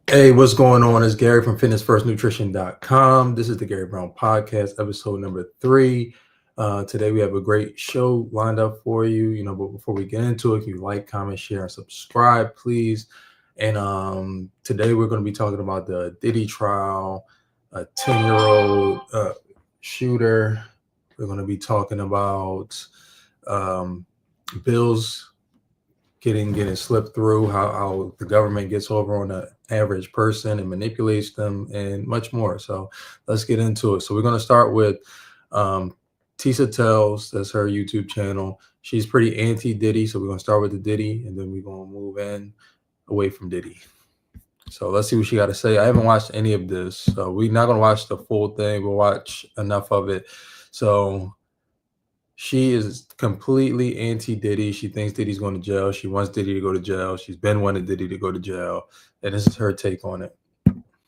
Hey, what's going on? It's Gary from fitnessfirstnutrition.com. This is the Gary Brown Podcast, episode number 3. Today we have a great show lined up for you. But before we get into it, if you like, comment, share, and subscribe, please. And today we're going to be talking about the Diddy Trial, a 10-year-old shooter. We're going to be talking about um, bills getting slipped through, how the government gets over on the average person and manipulates them, and much more. So let's get into it. So we're going to start with um, Tisa Tells. That's her YouTube channel. She's pretty anti Diddy, so we're going to start with the Diddy, and then we're going to move in away from Diddy. So let's see what she got to say. I haven't watched any of this, so we're not going to watch the full thing. We'll watch enough of it. So she is completely anti Diddy. She thinks Diddy's going to jail. She wants Diddy to go to jail. She's been wanting Diddy to go to jail. And this is her take on it.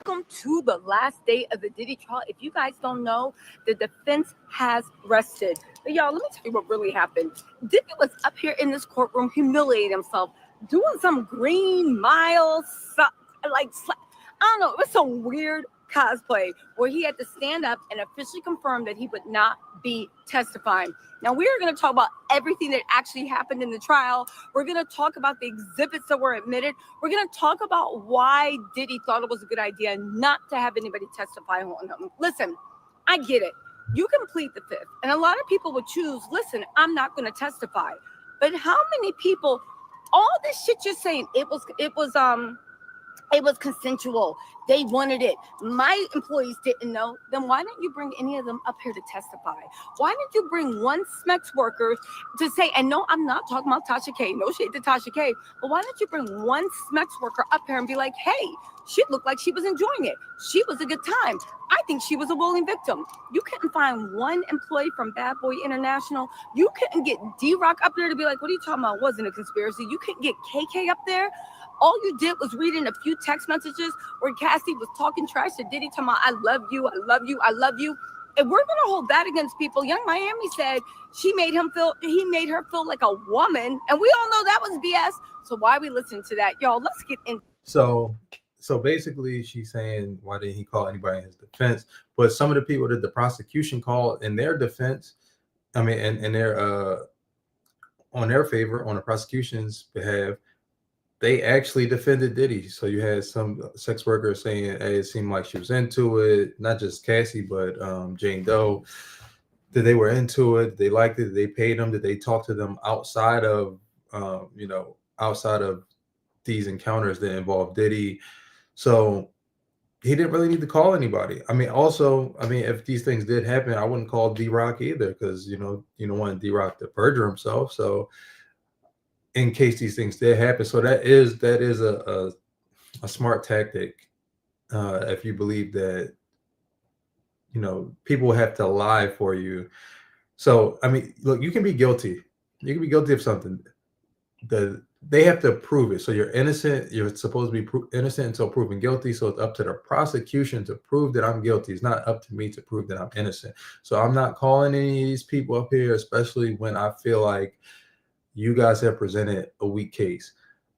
Welcome to the last day of the Diddy trial. If you guys don't know, the defense has rested. But y'all, let me tell you what really happened. Diddy was up here in this courtroom humiliating himself, doing some Green Mile, I don't know, it was some weird cosplay where he had to stand up and officially confirm that he would not be testifying. Now we are going to talk about everything that actually happened in the trial. We're going to talk about the exhibits that were admitted. We're going to talk about why Diddy thought it was a good idea not to have anybody testify on him. Listen, I get it. You can plead the fifth, and a lot of people would choose, listen, I'm not going to testify. But how many people, all this shit you're saying, it was consensual. They wanted it. My employees didn't know. Then why didn't you bring any of them up here to testify? Why didn't you bring one SMEX worker to say, and no, I'm not talking about Tasha K. No shade to Tasha K. But why didn't you bring one SMEX worker up here and be like, hey, she looked like she was enjoying it. She was a good time. I think she was a willing victim. You couldn't find one employee from Bad Boy International. You couldn't get D-Rock up there to be like, what are you talking about? It wasn't a conspiracy. You couldn't get KK up there. All you did was reading a few text messages where Cassie was talking trash to Diddy, talking about, I love you, I love you, I love you. And we're going to hold that against people. Young Miami said he made her feel like a woman. And we all know that was BS. So why we listen to that? Y'all, let's get in. So basically she's saying, why didn't he call anybody in his defense? But some of the people that the prosecution called in their defense, and their on their favor, on the prosecution's behalf, they actually defended Diddy. So you had some sex workers saying, hey, it seemed like she was into it. Not just Cassie, but Jane Doe. That they were into it. They liked it. They paid them. Did they talk to them outside of, outside of these encounters that involved Diddy? So he didn't really need to call anybody. If these things did happen, I wouldn't call D-Rock either, because you don't want D-Rock to perjure himself. So in case these things did happen. So that is a smart tactic, if you believe that people have to lie for you. So look, you can be guilty. You can be guilty of something. They have to prove it. So you're innocent. You're supposed to be innocent until proven guilty. So it's up to the prosecution to prove that I'm guilty. It's not up to me to prove that I'm innocent. So I'm not calling any of these people up here, especially when I feel like you guys have presented a weak case.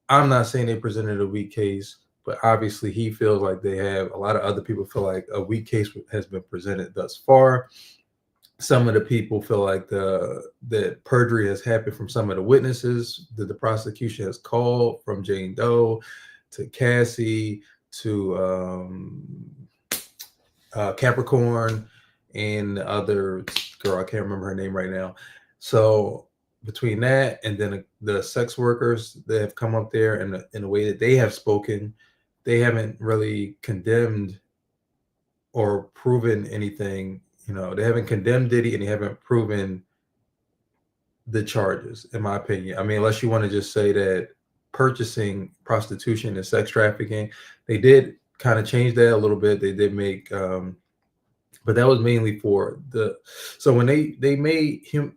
I'm not saying they presented a weak case, but obviously he feels like they have. A lot of other people feel like a weak case has been presented thus far. Some of the people feel like that perjury has happened from some of the witnesses that the prosecution has called, from Jane Doe to Cassie to Capricorn and the other girl. I can't remember her name right now. So between that and then the sex workers that have come up there and in the way that they have spoken, they haven't really condemned or proven anything. They haven't condemned Diddy and they haven't proven the charges, in my opinion. Unless you want to just say that purchasing prostitution and sex trafficking, they did kind of change that a little bit. They did make, but that was mainly for so when they made him,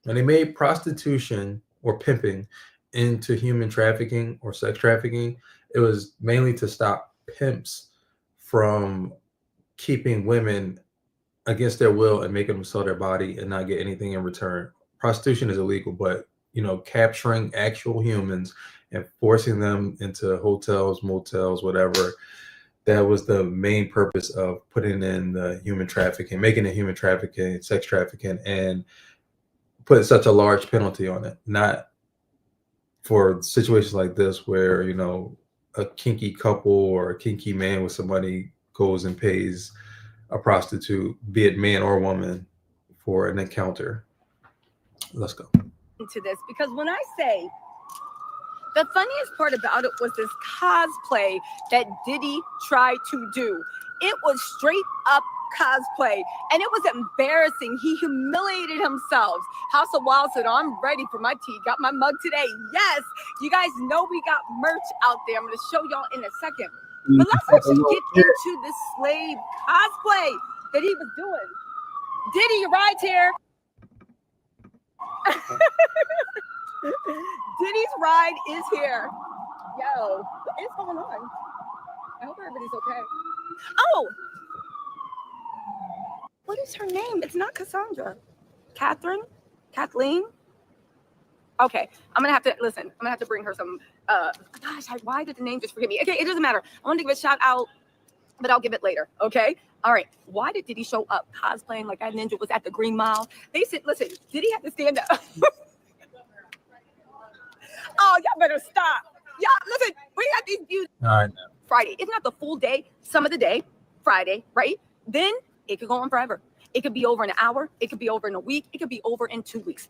when they made prostitution or pimping into human trafficking or sex trafficking, it was mainly to stop pimps from keeping women against their will and making them sell their body and not get anything in return. Prostitution is illegal, but capturing actual humans and forcing them into hotels, motels, whatever. That was the main purpose of putting in the human trafficking, making it human trafficking, sex trafficking, and putting such a large penalty on it. Not for situations like this where, you know, a kinky couple or a kinky man with somebody goes and pays a prostitute, be it man or woman, for an encounter. Let's go. Into this, because when I say the funniest part about it was this cosplay that Diddy tried to do. It was straight up cosplay, and it was embarrassing. He humiliated himself. House of Wild said, I'm ready for my tea. Got my mug today. Yes, you guys know we got merch out there. I'm going to show y'all in a second. But let's actually get into this slave cosplay that he was doing. Diddy, your ride's here. Diddy's ride is here. Yo, what is going on? I hope everybody's okay. Oh, what is her name? It's not Cassandra. Catherine? Kathleen? Okay, I'm gonna have to listen. I'm gonna have to bring her some. Gosh, why did the name just forget me? Okay, it doesn't matter. I want to give a shout out, but I'll give it later. Okay. All right. Why did Diddy show up cosplaying like that ninja was at the Green Mile? They said, listen, Diddy had to stand up. Oh, y'all better stop. Y'all, listen, we got these views. I know. Friday. It's not the full day, some of the day, Friday, right? Then it could go on forever. It could be over in an hour. It could be over in a week. It could be over in 2 weeks.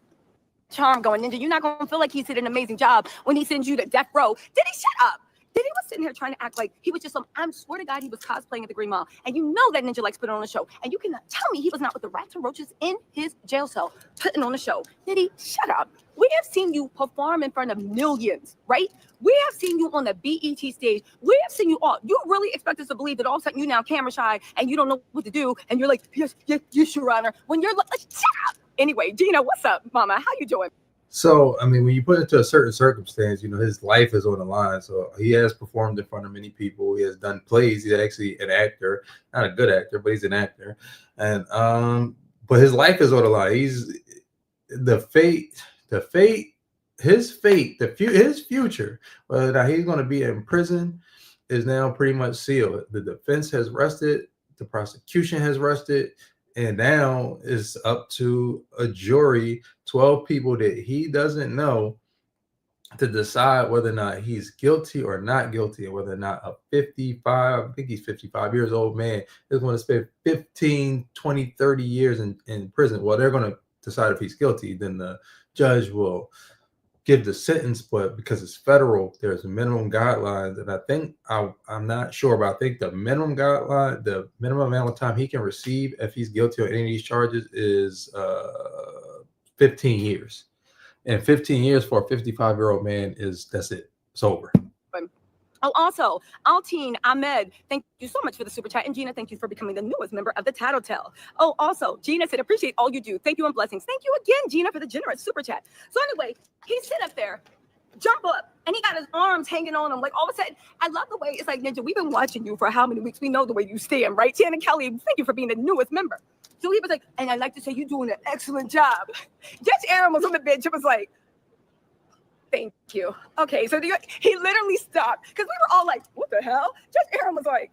Charm going, Ninja, you're not going to feel like he did an amazing job when he sends you to death row. Diddy, shut up. Diddy was sitting here trying to act like he was just some, I swear to God, he was cosplaying at the Green Mile. And you know that Ninja likes putting on a show. And you cannot tell me he was not with the rats and roaches in his jail cell putting on a show. Diddy, shut up. We have seen you perform in front of millions, right? We have seen you on the BET stage. We have seen you all. You really expect us to believe that all of a sudden you now camera shy and you don't know what to do. And you're like, yes, Your Honor. When you're like, shut up. Anyway, Gina, what's up, mama? How you doing? So, I mean, when you put it into a certain circumstance, you know, his life is on the line. So he has performed in front of many people. He has done plays. He's actually an actor, not a good actor, but he's an actor. And, but his life is on the line. He's his future, whether now he's going to be in prison is now pretty much sealed. The defense has rested. The prosecution has rested. And now it's up to a jury, 12 people that he doesn't know, to decide whether or not he's guilty or not guilty, and whether or not a 55, I think he's 55 years old man is going to spend 15, 20, 30 years in prison. Well, they're going to decide if he's guilty. Then the judge will give the sentence, but because it's federal, there's minimum guidelines, and I think I'm not sure, but I think the minimum guideline, the minimum amount of time he can receive if he's guilty of any of these charges is 15 years, and 15 years for a 55-year-old man that's it. It's over. Oh, also, Altine Ahmed, thank you so much for the super chat. And Gina, thank you for becoming the newest member of the Tattletale. Oh, also, Gina said, appreciate all you do. Thank you and blessings. Thank you again, Gina, for the generous super chat. So anyway, he sit up there, jump up, and he got his arms hanging on him. Like all of a sudden, I love the way it's like, Ninja, we've been watching you for how many weeks? We know the way you stand, right? Tiana Kelly, thank you for being the newest member. So he was like, and I'd like to say you're doing an excellent job. Judge Aaron was on the bench and was like, thank you. Okay, so he literally stopped because we were all like, what the hell? Judge Aaron was like,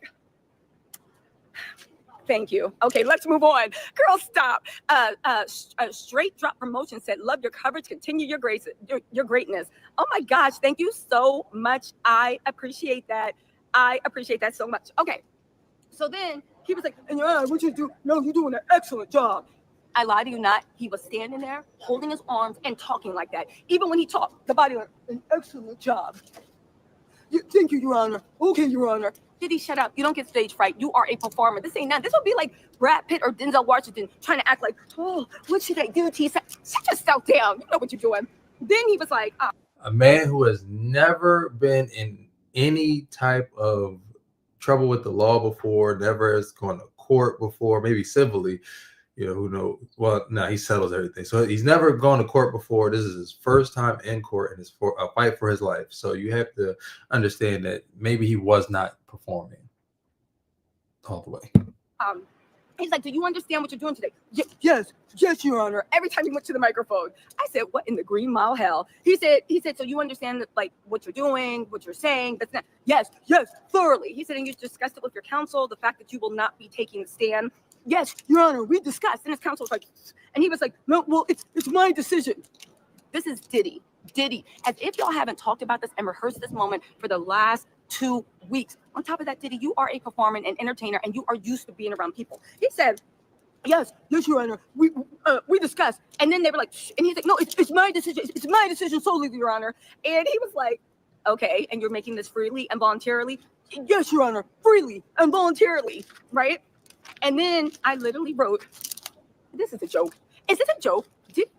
thank you. Okay, let's move on. Girl, stop. Straight Drop Promotion said, love your coverage. Continue your grace, your greatness. Oh my gosh, thank you so much. I appreciate that. I appreciate that so much. Okay, so then he was like, and what you do? No, you're doing an excellent job. I lie to you not. He was standing there, holding his arms and talking like that. Even when he talked, the body like, an excellent job. Thank you, Your Honor. Okay, Your Honor. Diddy, shut up. You don't get stage fright. You are a performer. This ain't that. This would be like Brad Pitt or Denzel Washington trying to act like, oh, what should I do, T? Shut yourself down. You know what you're doing. Then he was like, a man who has never been in any type of trouble with the law before, never has gone to court before, maybe civilly. You know, who knows? Well, no, he settles everything. So he's never gone to court before. This is his first time in court, and it's for a fight for his life. So you have to understand that maybe he was not performing all the way. He's like, do you understand what you're doing today? Yes, Your Honor. Every time he went to the microphone, I said, what in the green mile hell? He said, so you understand that, like, what you're doing, what you're saying? That's not. Yes, thoroughly. He said, and you discussed it with your counsel, the fact that you will not be taking a stand. Yes, Your Honor, we discussed. And his counsel was like, and he was like, no, well, it's my decision. This is Diddy, as if y'all haven't talked about this and rehearsed this moment for the last 2 weeks. On top of that, Diddy, you are a performer and entertainer, and you are used to being around people. He said, yes, Your Honor, we discussed. And then they were like, shh. And he's like, no, it's my decision. It's my decision solely, Your Honor. And he was like, okay, and you're making this freely and voluntarily? Yes, Your Honor, freely and voluntarily, right? And then I literally wrote, this is a joke. Is this a joke?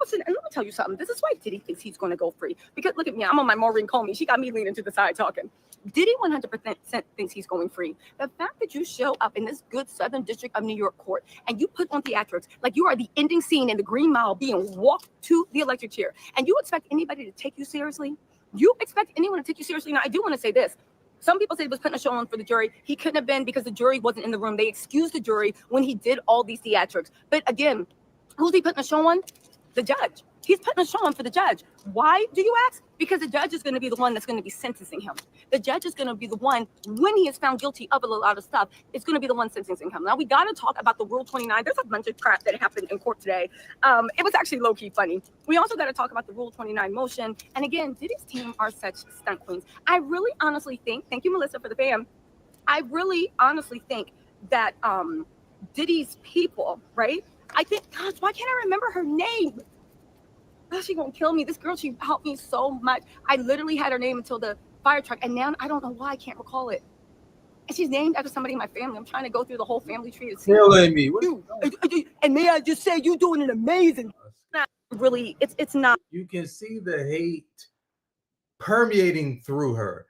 Listen, and let me tell you something. This is why Diddy thinks he's going to go free. Because look at me, I'm on my Maureen Comey. She got me leaning to the side talking. Diddy 100% thinks he's going free. The fact that you show up in this good Southern District of New York court and you put on theatrics like you are the ending scene in the Green Mile being walked to the electric chair, and you expect anybody to take you seriously? You expect anyone to take you seriously? Now, I do want to say this. Some people say he was putting a show on for the jury. He couldn't have been because the jury wasn't in the room. They excused the jury when he did all these theatrics. But again, who's he putting a show on? The judge. He's putting a show on for the judge. Why, do you ask? Because the judge is going to be the one that's going to be sentencing him. The judge is going to be the one, when he is found guilty of a lot of stuff, it's going to be the one sentencing him. Now, we got to talk about the Rule 29. There's a bunch of crap that happened in court today. It was actually low-key funny. We also got to talk about the Rule 29 motion. And again, Diddy's team are such stunt queens. I really honestly think, thank you, Melissa, for the fan. I really honestly think that Diddy's people, right? I think, gosh, why can't I remember her name? Oh, she's gonna kill me. This girl, she helped me so much. I literally had her name until the fire truck, and now I don't know why I can't recall it. And she's named after somebody in my family. I'm trying to go through the whole family tree to see. Killing me. And may I just say, you're doing an amazing. Not really, it's not. You can see the hate permeating through her.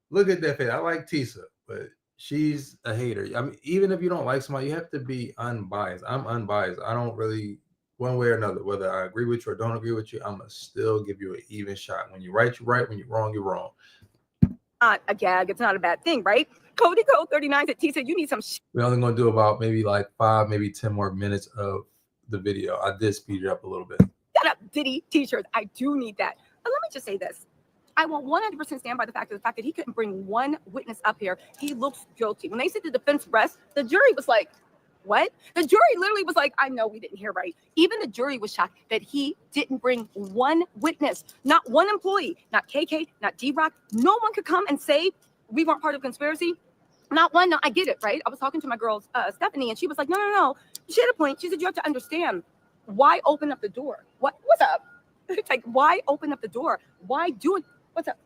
Look at that face. I like Tisa, but she's a hater. I mean, even if you don't like somebody, you have to be unbiased. I'm unbiased. I don't really, one way or another, whether I agree with you or don't agree with you, I'm going to still give you an even shot. When you're right, you're right. When you're wrong, you're wrong. Not a gag. It's not a bad thing, right? Cody Code 39 said, Tisa, you need some We're only going to do about maybe like 5, maybe 10 more minutes of the video. I did speed it up a little bit. Shut up, Diddy t-shirts. I do need that. But let me just say this. I will 100% stand by the fact that he couldn't bring one witness up here. He looks guilty. When they said the defense rest, the jury was like, what? The jury literally was like, I know we didn't hear right. Even the jury was shocked that he didn't bring one witness, not one employee, not KK, not D-Rock. No one could come and say we weren't part of conspiracy. Not one. No, I get it, right? I was talking to my girl, Stephanie, and she was like, no. She had a point. She said, you have to understand, why open up the door? What's up? It's like, why open up the door? Why do it? What's up?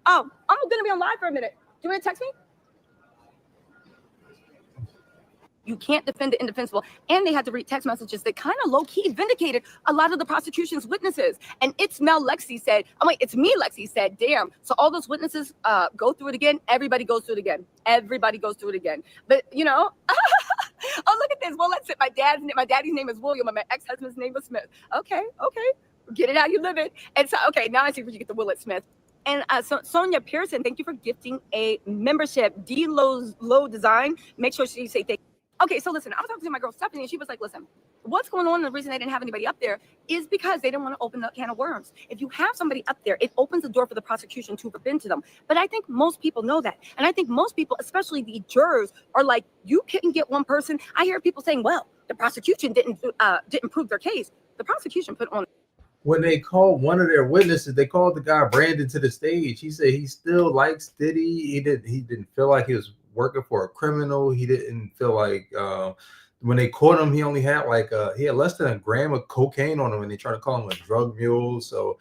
Oh, I'm going to be on live for a minute. Do you want to text me? You can't defend the indefensible. And they had to read text messages that kind of low-key vindicated a lot of the prosecution's witnesses. And it's Mel Lexi said, it's me, Lexi said, damn. So all those witnesses go through it again. Everybody goes through it again. Everybody goes through it again. But, oh, look at this. Well, let's say my daddy's name is William, and my ex-husband's name was Smith. Okay. Get it how you live it. And so, okay, now I see where you get the Willett Smith. And so Sonia Pearson, thank you for gifting a membership. D Low Design. Make sure she say thank you. Okay, so listen, I was talking to my girl Stephanie, and she was like, listen, what's going on? And the reason they didn't have anybody up there is because they didn't want to open a can of worms. If you have somebody up there, it opens the door for the prosecution to rip into them. But I think most people know that. And I think most people, especially the jurors, are like, you couldn't get one person. I hear people saying, well, the prosecution didn't prove their case. The prosecution put on. When they called one of their witnesses, they called the guy Brandon to the stage. He said he still likes Diddy. He didn't feel like he was working for a criminal. He didn't feel like when they caught him, he only had he had less than a gram of cocaine on him, and they tried to call him a drug mule. So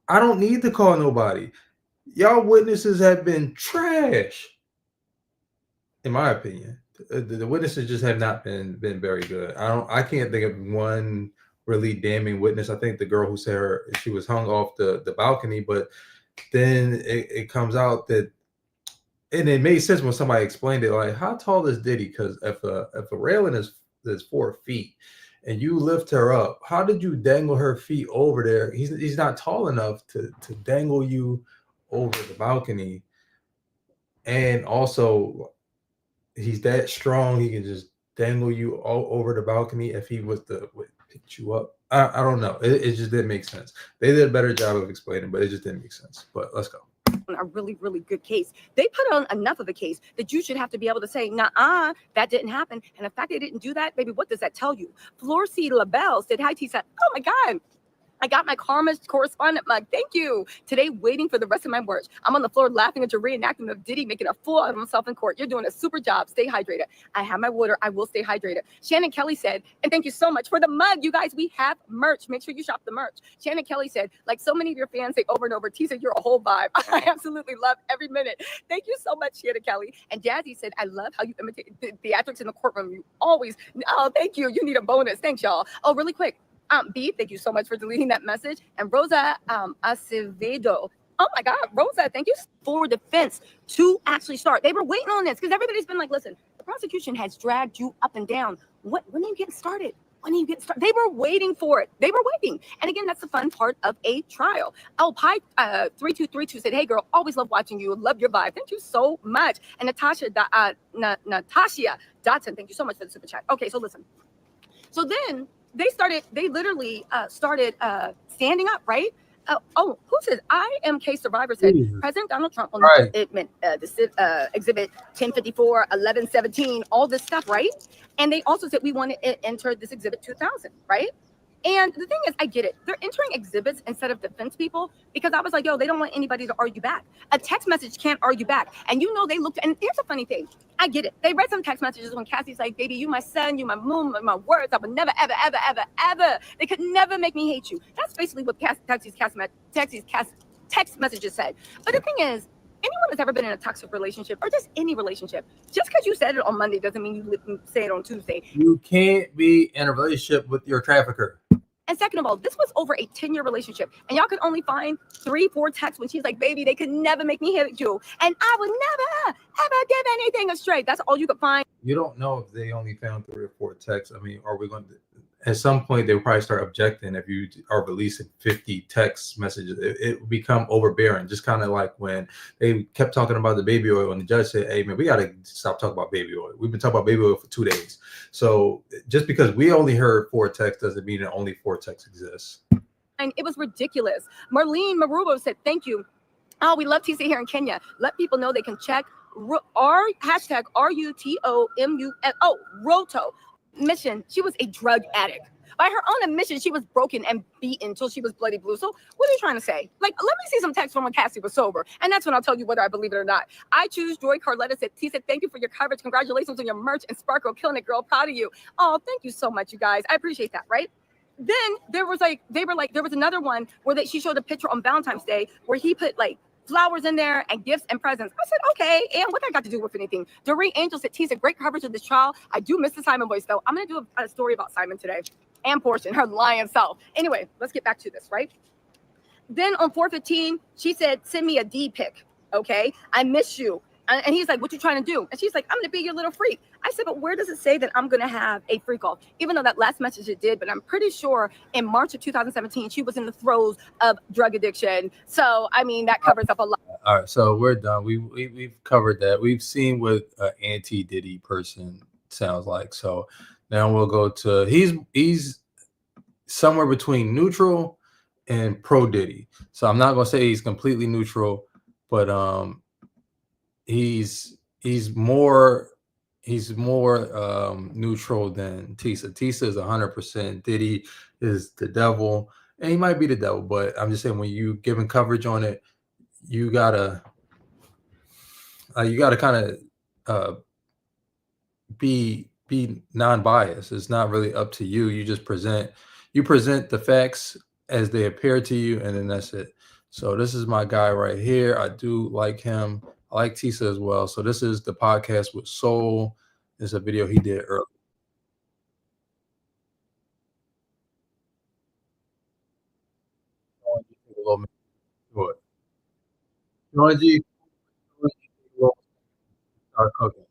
I don't need to call nobody. Y'all witnesses have been trash, in my opinion. The witnesses just have not been very good. I can't think of one really damning witness. I think the girl who said she was hung off the balcony, but then it comes out that. And it made sense when somebody explained it. Like, how tall is Diddy? Because if a railing is 4 feet and you lift her up, how did you dangle her feet over there? He's not tall enough to dangle you over the balcony. And also, he's that strong. He can just dangle you all over the balcony if he was to pick you up. I don't know. It just didn't make sense. They did a better job of explaining, but it just didn't make sense. But let's go. A really, really good case. They put on enough of a case that you should have to be able to say, nah, that didn't happen. And the fact they didn't do that, baby, what does that tell you? Flor C. LaBelle said, hi, T said, oh my God. I got my Karma correspondent mug. Thank you. Today, waiting for the rest of my work. I'm on the floor laughing at your reenactment of Diddy making a fool out of himself in court. You're doing a super job. Stay hydrated. I have my water. I will stay hydrated. Shannon Kelly said, and thank you so much for the mug. You guys, we have merch. Make sure you shop the merch. Shannon Kelly said, like so many of your fans say over and over, T said, you're a whole vibe. I absolutely love every minute. Thank you so much, Shannon Kelly. And Jazzy said, I love how you imitate the theatrics in the courtroom. You always, oh, thank you. You need a bonus. Thanks, y'all. Oh, really quick. B, thank you so much for deleting that message. And Rosa Acevedo. Oh my God, Rosa, thank you for defense to actually start. They were waiting on this because everybody's been like, listen, the prosecution has dragged you up and down. When are you getting started? When are you getting started? They were waiting for it. They were waiting. And again, that's the fun part of a trial. Oh, Pi 3232 said, hey girl, always love watching you. Love your vibe. Thank you so much. And Natasha Dotson, thank you so much for the super chat. Okay, so listen. So then they literally started standing up, right? Who says IMK survivor said President Donald Trump will not admit exhibit 1054, 1117, all this stuff, right? And they also said we want to enter this exhibit 2000, right? And the thing is, I get it. They're entering exhibits instead of defense people because I was like, yo, they don't want anybody to argue back. A text message can't argue back. And you know, they looked, and here's a funny thing. I get it. They read some text messages when Cassie's like, baby, you my sun, you my moon, my words. I would never, ever, ever, ever, ever. They could never make me hate you. That's basically what text messages said. But the thing is, anyone that's ever been in a toxic relationship or just any relationship, just because you said it on Monday doesn't mean you say it on Tuesday. You can't be in a relationship with your trafficker. And second of all, this was over a 10-year relationship. And y'all could only find 3-4 texts when she's like, baby, they could never make me hit you. And I would never, ever give anything straight. That's all you could find. You don't know if they only found 3 or 4 texts. I mean, are we going to, at some point, they'll probably start objecting if you are releasing 50 text messages. It will become overbearing. Just kind of like when they kept talking about the baby oil and the judge said, hey, man, we got to stop talking about baby oil. We've been talking about baby oil for 2 days. So just because we only heard 4 texts doesn't mean that only 4 texts exist. And it was ridiculous. Marlene Marubo said, thank you. Oh, we love TC here in Kenya. Let people know they can check hashtag RUTOMUS. Oh, Roto mission. She was a drug addict. By her own admission, she was broken and beaten until she was bloody blue. So what are you trying to say? Like, let me see some text from when Cassie was sober. And that's when I'll tell you whether I believe it or not. I choose Joy Carletta said, T said, thank you for your coverage. Congratulations on your merch and Sparkle. Killing it, girl. Proud of you. Oh, thank you so much, you guys. I appreciate that, right? Then there was there was another one where she showed a picture on Valentine's Day where he put like flowers in there and gifts and presents. I said, okay, and what that got to do with anything? Doreen Angel said, T said, great coverage of this trial. I do miss the Simon voice though. I'm going to do a story about Simon today and Portia, her lion self. Anyway, let's get back to this, right? Then on 415, she said, send me a D pic, okay? I miss you. And he's like, what you trying to do? And she's like, I'm going to be your little freak. I said, but where does it say that I'm going to have a freak off? Even though that last message it did, but I'm pretty sure in March of 2017, she was in the throes of drug addiction. So, I mean, that covers up a lot. All right, so we're done. We've covered that. We've seen what an anti-Diddy person sounds like. So now we'll go to, he's somewhere between neutral and pro-Diddy. So I'm not going to say he's completely neutral, but he's more neutral than Tisa. Tisa is 100%. Diddy is the devil, and he might be the devil, but I'm just saying when you giving coverage on it, you gotta kind of be non-biased. It's not really up to you. You just present the facts as they appear to you, and then that's it. So this is my guy right here. I do like him. I like Tisa as well. So this is the podcast with Soul. It's a video he did earlier. Start cooking.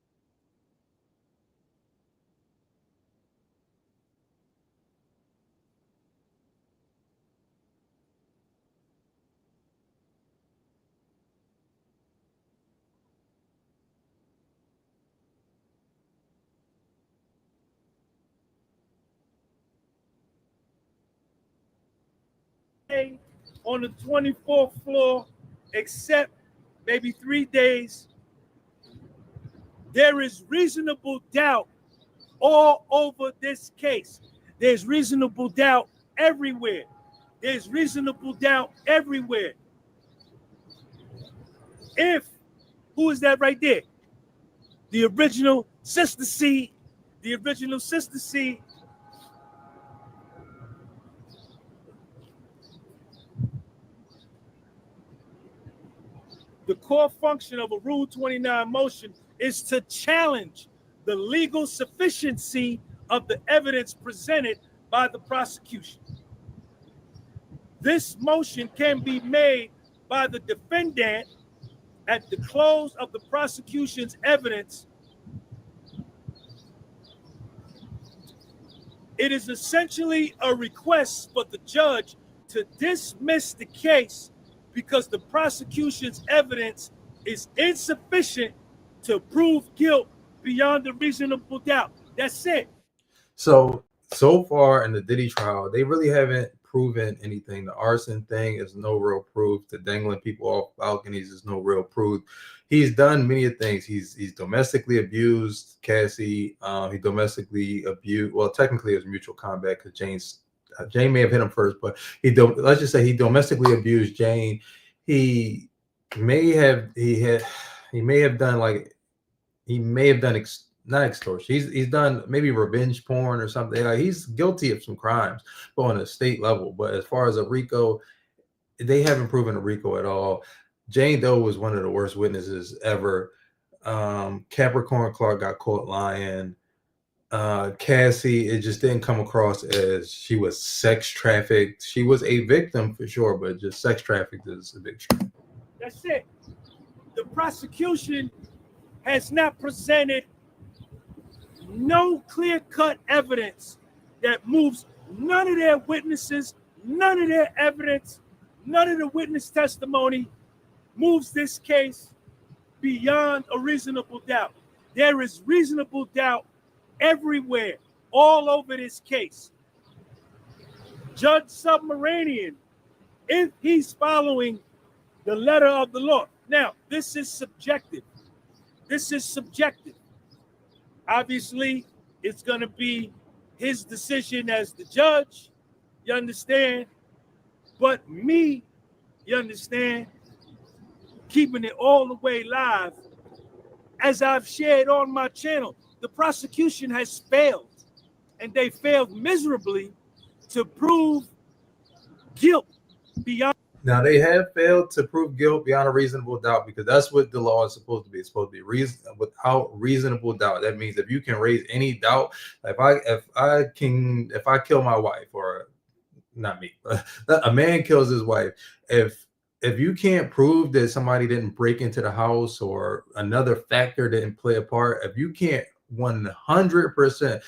on the 24th floor, except maybe 3 days. There is reasonable doubt all over this case. There's reasonable doubt everywhere. There's reasonable doubt everywhere. Who is that right there? The original Sister C. The original Sister C. The core function of a Rule 29 motion is to challenge the legal sufficiency of the evidence presented by the prosecution. This motion can be made by the defendant at the close of the prosecution's evidence. It is essentially a request for the judge to dismiss the case because the prosecution's evidence is insufficient to prove guilt beyond a reasonable doubt. That's it. So far in the Diddy trial, they really haven't proven anything. The arson thing is no real proof. The dangling people off balconies is no real proof. He's done many things. He's domestically abused Cassie. He domestically abused. Well, technically it was mutual combat because Jane may have hit him first, but let's just say he domestically abused Jane. He may have done not extortion. He's done maybe revenge porn or something. Like, he's guilty of some crimes, but on a state level. But as far as a RICO, they haven't proven a RICO at all. Jane Doe was one of the worst witnesses ever. Capricorn Clark got caught lying. Cassie, it just didn't come across as she was sex trafficked. She was a victim for sure, but just sex trafficked is a big shame. That's it. The prosecution has not presented no clear-cut evidence that moves none of their witnesses, none of their evidence, none of the witness testimony moves this case beyond a reasonable doubt. There is reasonable doubt everywhere, all over this case. Judge Submaranian, if he's following the letter of the law. Now, this is subjective. Obviously, it's going to be his decision as the judge, you understand? But me, you understand, keeping it all the way live, as I've shared on my channel, the prosecution has failed, and they failed miserably to prove guilt beyond. Now, they have failed to prove guilt beyond a reasonable doubt, because that's what the law is supposed to be. It's supposed to be without reasonable doubt. That means if you can raise any doubt, if I kill my wife, or not me, a man kills his wife, if you can't prove that somebody didn't break into the house or another factor didn't play a part, if you can't 100%,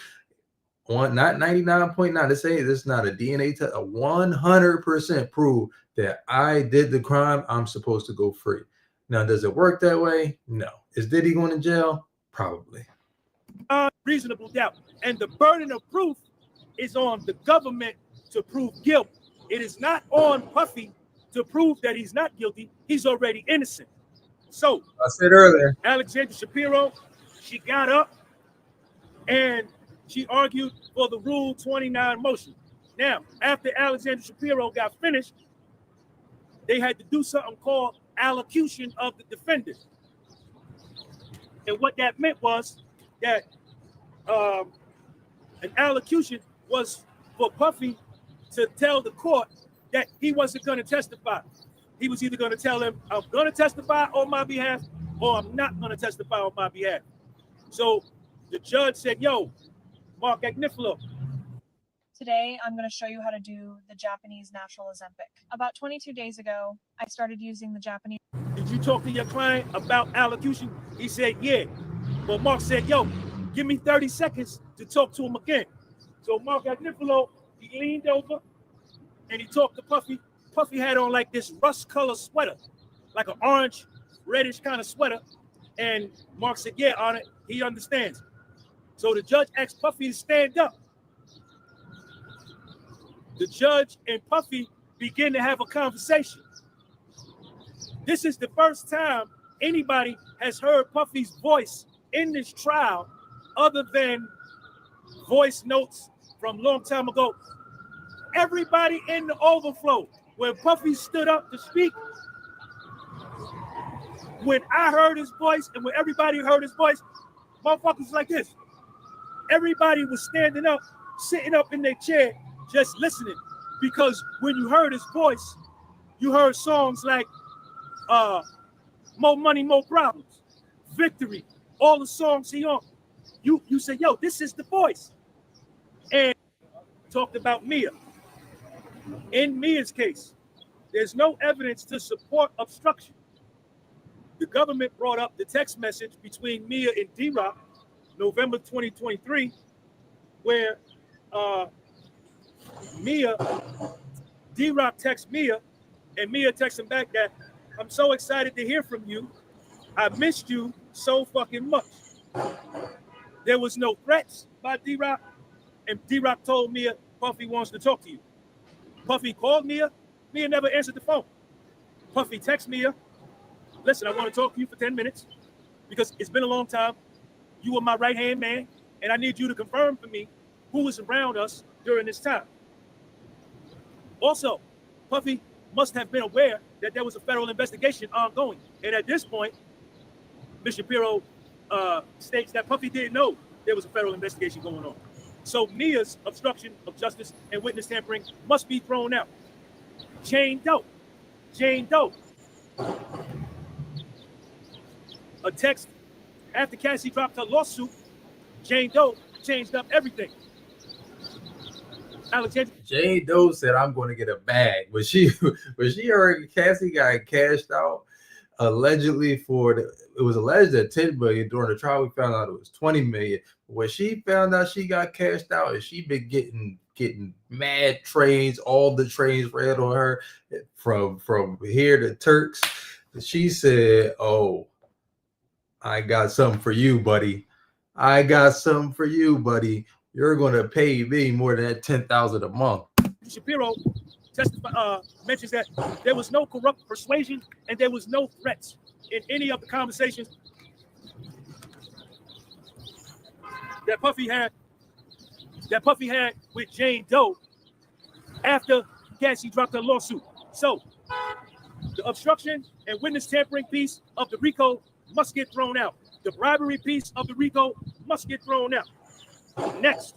not 99.9, let's say this is not a DNA test, a 100% prove that I did the crime, I'm supposed to go free. Now, does it work that way? No. Is Diddy going to jail? Probably. Reasonable doubt. And the burden of proof is on the government to prove guilt. It is not on Puffy to prove that he's not guilty. He's already innocent. So, I said earlier, Alexandra Shapiro, she got up and she argued for the Rule 29 motion. Now, after Alexandra Shapiro got finished, they had to do something called allocution of the defendant. And what that meant was that an allocution was for Puffy to tell the court that he wasn't going to testify. He was either going to tell them, I'm going to testify on my behalf, or I'm not going to testify on my behalf. So the judge said, yo, Mark Agnifilo. Today, I'm going to show you how to do the Japanese natural Ozempic. About 22 days ago, I started using the Japanese. Did you talk to your client about allocution? He said, yeah. But Mark said, yo, give me 30 seconds to talk to him again. So Mark Agnifilo, he leaned over and he talked to Puffy. Puffy had on like this rust color sweater, like an orange, reddish kind of sweater. And Mark said, yeah, on it, he understands. So the judge asked Puffy to stand up. The judge and Puffy begin to have a conversation. This is the first time anybody has heard Puffy's voice in this trial other than voice notes from a long time ago. Everybody in the overflow, when Puffy stood up to speak, when I heard his voice and when everybody heard his voice, motherfuckers like this. Everybody was standing up, sitting up in their chair, just listening. Because when you heard his voice, you heard songs like More Money, More Problems, Victory, all the songs he on. You say, yo, this is the voice. And talked about Mia. In Mia's case, there's no evidence to support obstruction. The government brought up the text message between Mia and D-Rock, November 2023, where D-Rock texts Mia, and Mia texts him back that, I'm so excited to hear from you. I missed you so fucking much. There was no threats by D-Rock, and D-Rock told Mia, Puffy wants to talk to you. Puffy called Mia. Mia never answered the phone. Puffy texts Mia, listen, I want to talk to you for 10 minutes because it's been a long time. You were my right-hand man, and I need you to confirm for me who was around us during this time. Also, Puffy must have been aware that there was a federal investigation ongoing. And at this point, Ms. Shapiro states that Puffy didn't know there was a federal investigation going on. So Mia's obstruction of justice and witness tampering must be thrown out. Jane Doe. A text after Cassie dropped her lawsuit, Jane Doe changed up everything. Alexander. Jane Doe said, I'm going to get a bag. When she heard Cassie got cashed out, allegedly it was alleged that 10 million. During the trial, we found out it was 20 million. When she found out she got cashed out, and she been getting mad trains, all the trains ran on her from here to Turks. She said, oh, I got something for you, buddy. You're going to pay me more than that $10,000 a month. Shapiro mentions that there was no corrupt persuasion and there was no threats in any of the conversations that Puffy had with Jane Doe after Cassie dropped her lawsuit. So the obstruction and witness tampering piece of the RICO must get thrown out. The bribery piece of the RICO must get thrown out. Next,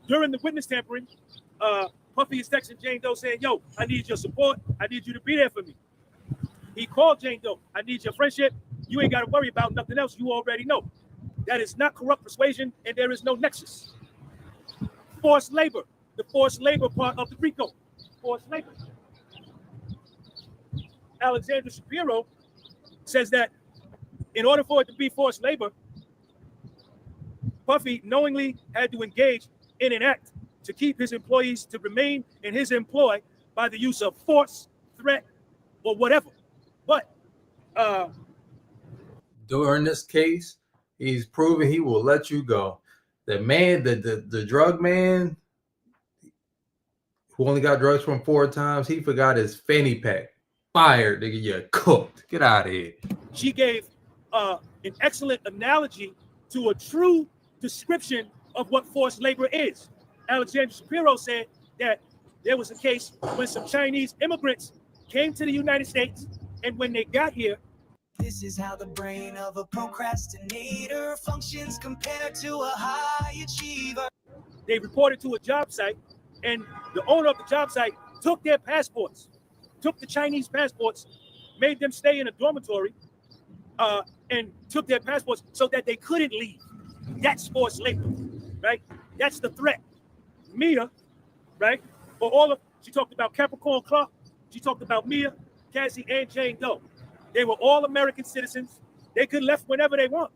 during the witness tampering, Puffy is texting Jane Doe saying, yo, I need your support. I need you to be there for me. He called Jane Doe. I need your friendship. You ain't got to worry about nothing else. You already know. That is not corrupt persuasion, and there is no nexus. Forced labor, the forced labor part of the RICO. Forced labor. Alexander Shapiro says that in order for it to be forced labor, Puffy knowingly had to engage in an act to keep his employees to remain in his employ by the use of force, threat, or whatever. But during this case, he's proven he will let you go. The man, the drug man who only got drugs from 4 times, he forgot his fanny pack. Fired, nigga, you're cooked. Get out of here. She gave an excellent analogy to a true description of what forced labor is. Alexander Shapiro said that there was a case when some Chinese immigrants came to the United States, and when they got here, this is how the brain of a procrastinator functions compared to a high achiever. They reported to a job site, and the owner of the job site took their passports, took the Chinese passports, made them stay in a dormitory, and took their passports so that they couldn't leave. That's forced labor, right? That's the threat. Mia, right? She talked about Capricorn Clark. She talked about Mia, Cassie, and Jane Doe. They were all American citizens. They could have left whenever they want.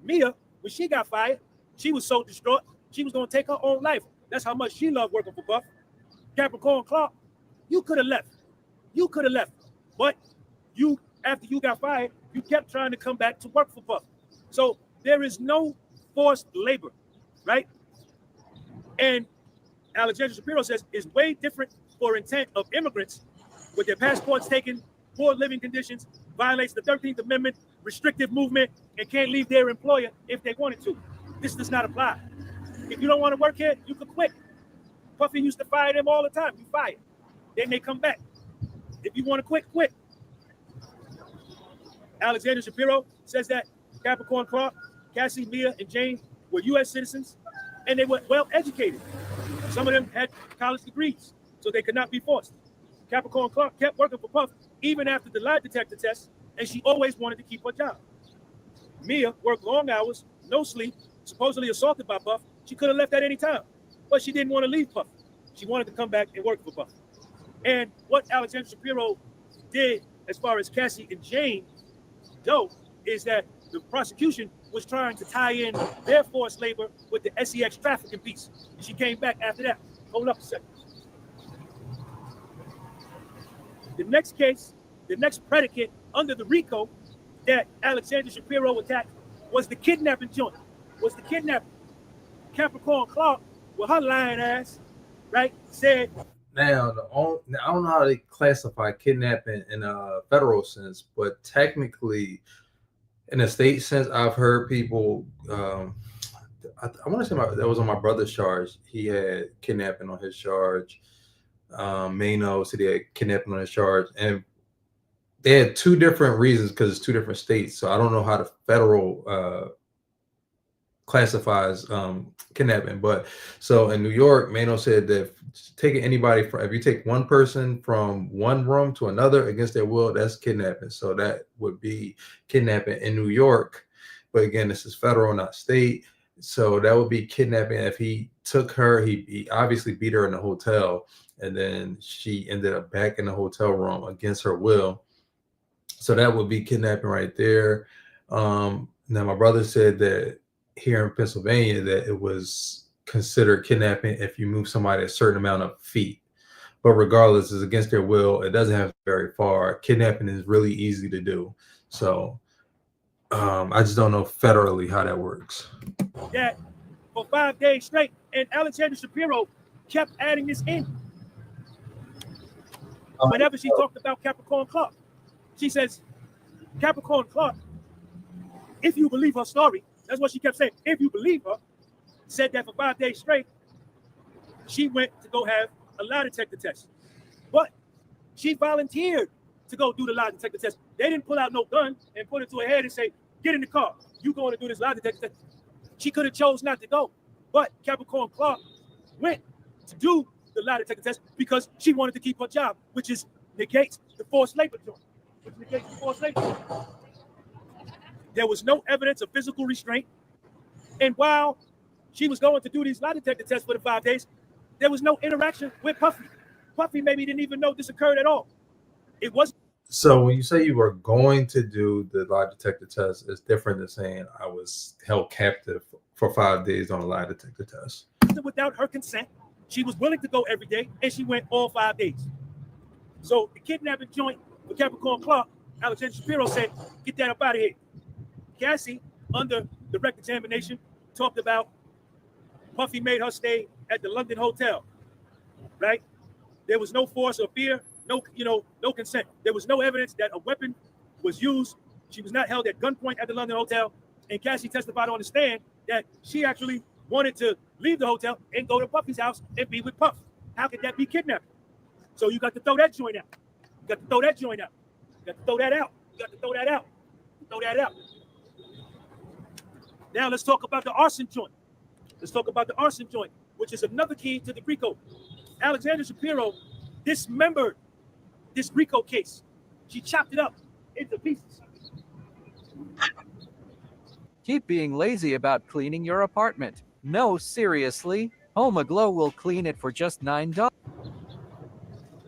Mia, when she got fired, she was so distraught, she was going to take her own life. That's how much she loved working for Puff. Capricorn Clark, you could have left. But after you got fired, you kept trying to come back to work for Puff. So there is no forced labor, right? And Alexander Shapiro says it's way different for intent of immigrants with their passports taken, poor living conditions, violates the 13th Amendment, restrictive movement, and can't leave their employer if they wanted to. This does not apply. If you don't want to work here, you can quit. Puffy used to fire them all the time. You fire. Then they come back. If you want to quit, quit. Alexander Shapiro says that Capricorn Clark, Cassie, Mia, and Jane were U.S. citizens, and they were well educated. Some of them had college degrees, so they could not be forced. Capricorn Clark kept working for Puff even after the lie detector test, and she always wanted to keep her job. Mia worked long hours, no sleep, supposedly assaulted by Puff. She could have left at any time, but she didn't want to leave Puff. She wanted to come back and work for Puff. And what Alexander Shapiro did as far as Cassie and Jane go is that the prosecution was trying to tie in their forced labor with the SEX trafficking piece. And she came back after that. Hold up a second. The next case, the next predicate under the RICO that Alexander Shapiro attacked was the kidnapping joint. Was the kidnapping. Capricorn Clark, with her lying ass, right, said. Now, I don't know how they classify kidnapping in a federal sense, but technically, in a state sense, I've heard people. I want to say that was on my brother's charge. He had kidnapping on his charge. Mano said he had kidnapping on his charge, and they had two different reasons because it's two different states. So I don't know how the federal classifies kidnapping, but so in New York, Mano said that taking anybody from, if you take one person from one room to another against their will, that's kidnapping. So that would be kidnapping in New York. But again, this is federal, not state. So that would be kidnapping. If he took her, he obviously beat her in the hotel, and then she ended up back in the hotel room against her will. So that would be kidnapping right there. Now my brother said that here in Pennsylvania that it was considered kidnapping if you move somebody a certain amount of feet. But regardless, it's against their will. It doesn't have very far. Kidnapping is really easy to do. So I just don't know federally how that works. That for 5 days straight, and Alexander Shapiro kept adding this in. Whenever she talked about Capricorn Clark, she says, Capricorn Clark, if you believe her story, that's what she kept saying. If you believe her, said that for 5 days straight, she went to go have a lie detector test. But she volunteered to go do the lie detector test. They didn't pull out no gun and put it to her head and say, get in the car. You going to do this lie detector test. She could have chose not to go. But Capricorn Clark went to do the lie detector test because she wanted to keep her job, which is negates the forced labor joint. Which negates the forced labor joint. There was no evidence of physical restraint. And while she was going to do these lie detector tests for the 5 days, there was no interaction with Puffy. Puffy maybe didn't even know this occurred at all. It wasn't. So when you say you were going to do the lie detector test, it's different than saying I was held captive for 5 days on a lie detector test. Without her consent, she was willing to go every day, and she went all 5 days. So the kidnapping joint with Capricorn Clark, Alexander Shapiro said, get that up out of here. Cassie, under direct examination, talked about Puffy made her stay at the London hotel, right? There was no force or fear, no consent. There was no evidence that a weapon was used. She was not held at gunpoint at the London hotel. And Cassie testified on the stand that she actually wanted to leave the hotel and go to Puffy's house and be with Puff. How could that be kidnapping? So you got to throw that joint out. You got to throw that joint out. You got to throw that out. You got to throw that out. Throw that out. Now let's talk about the arson joint. Let's talk about the arson joint, which is another key to the RICO. Alexander Shapiro dismembered this RICO case. She chopped it up into pieces. Keep being lazy about cleaning your apartment. No, seriously. Home Aglow will clean it for just $9.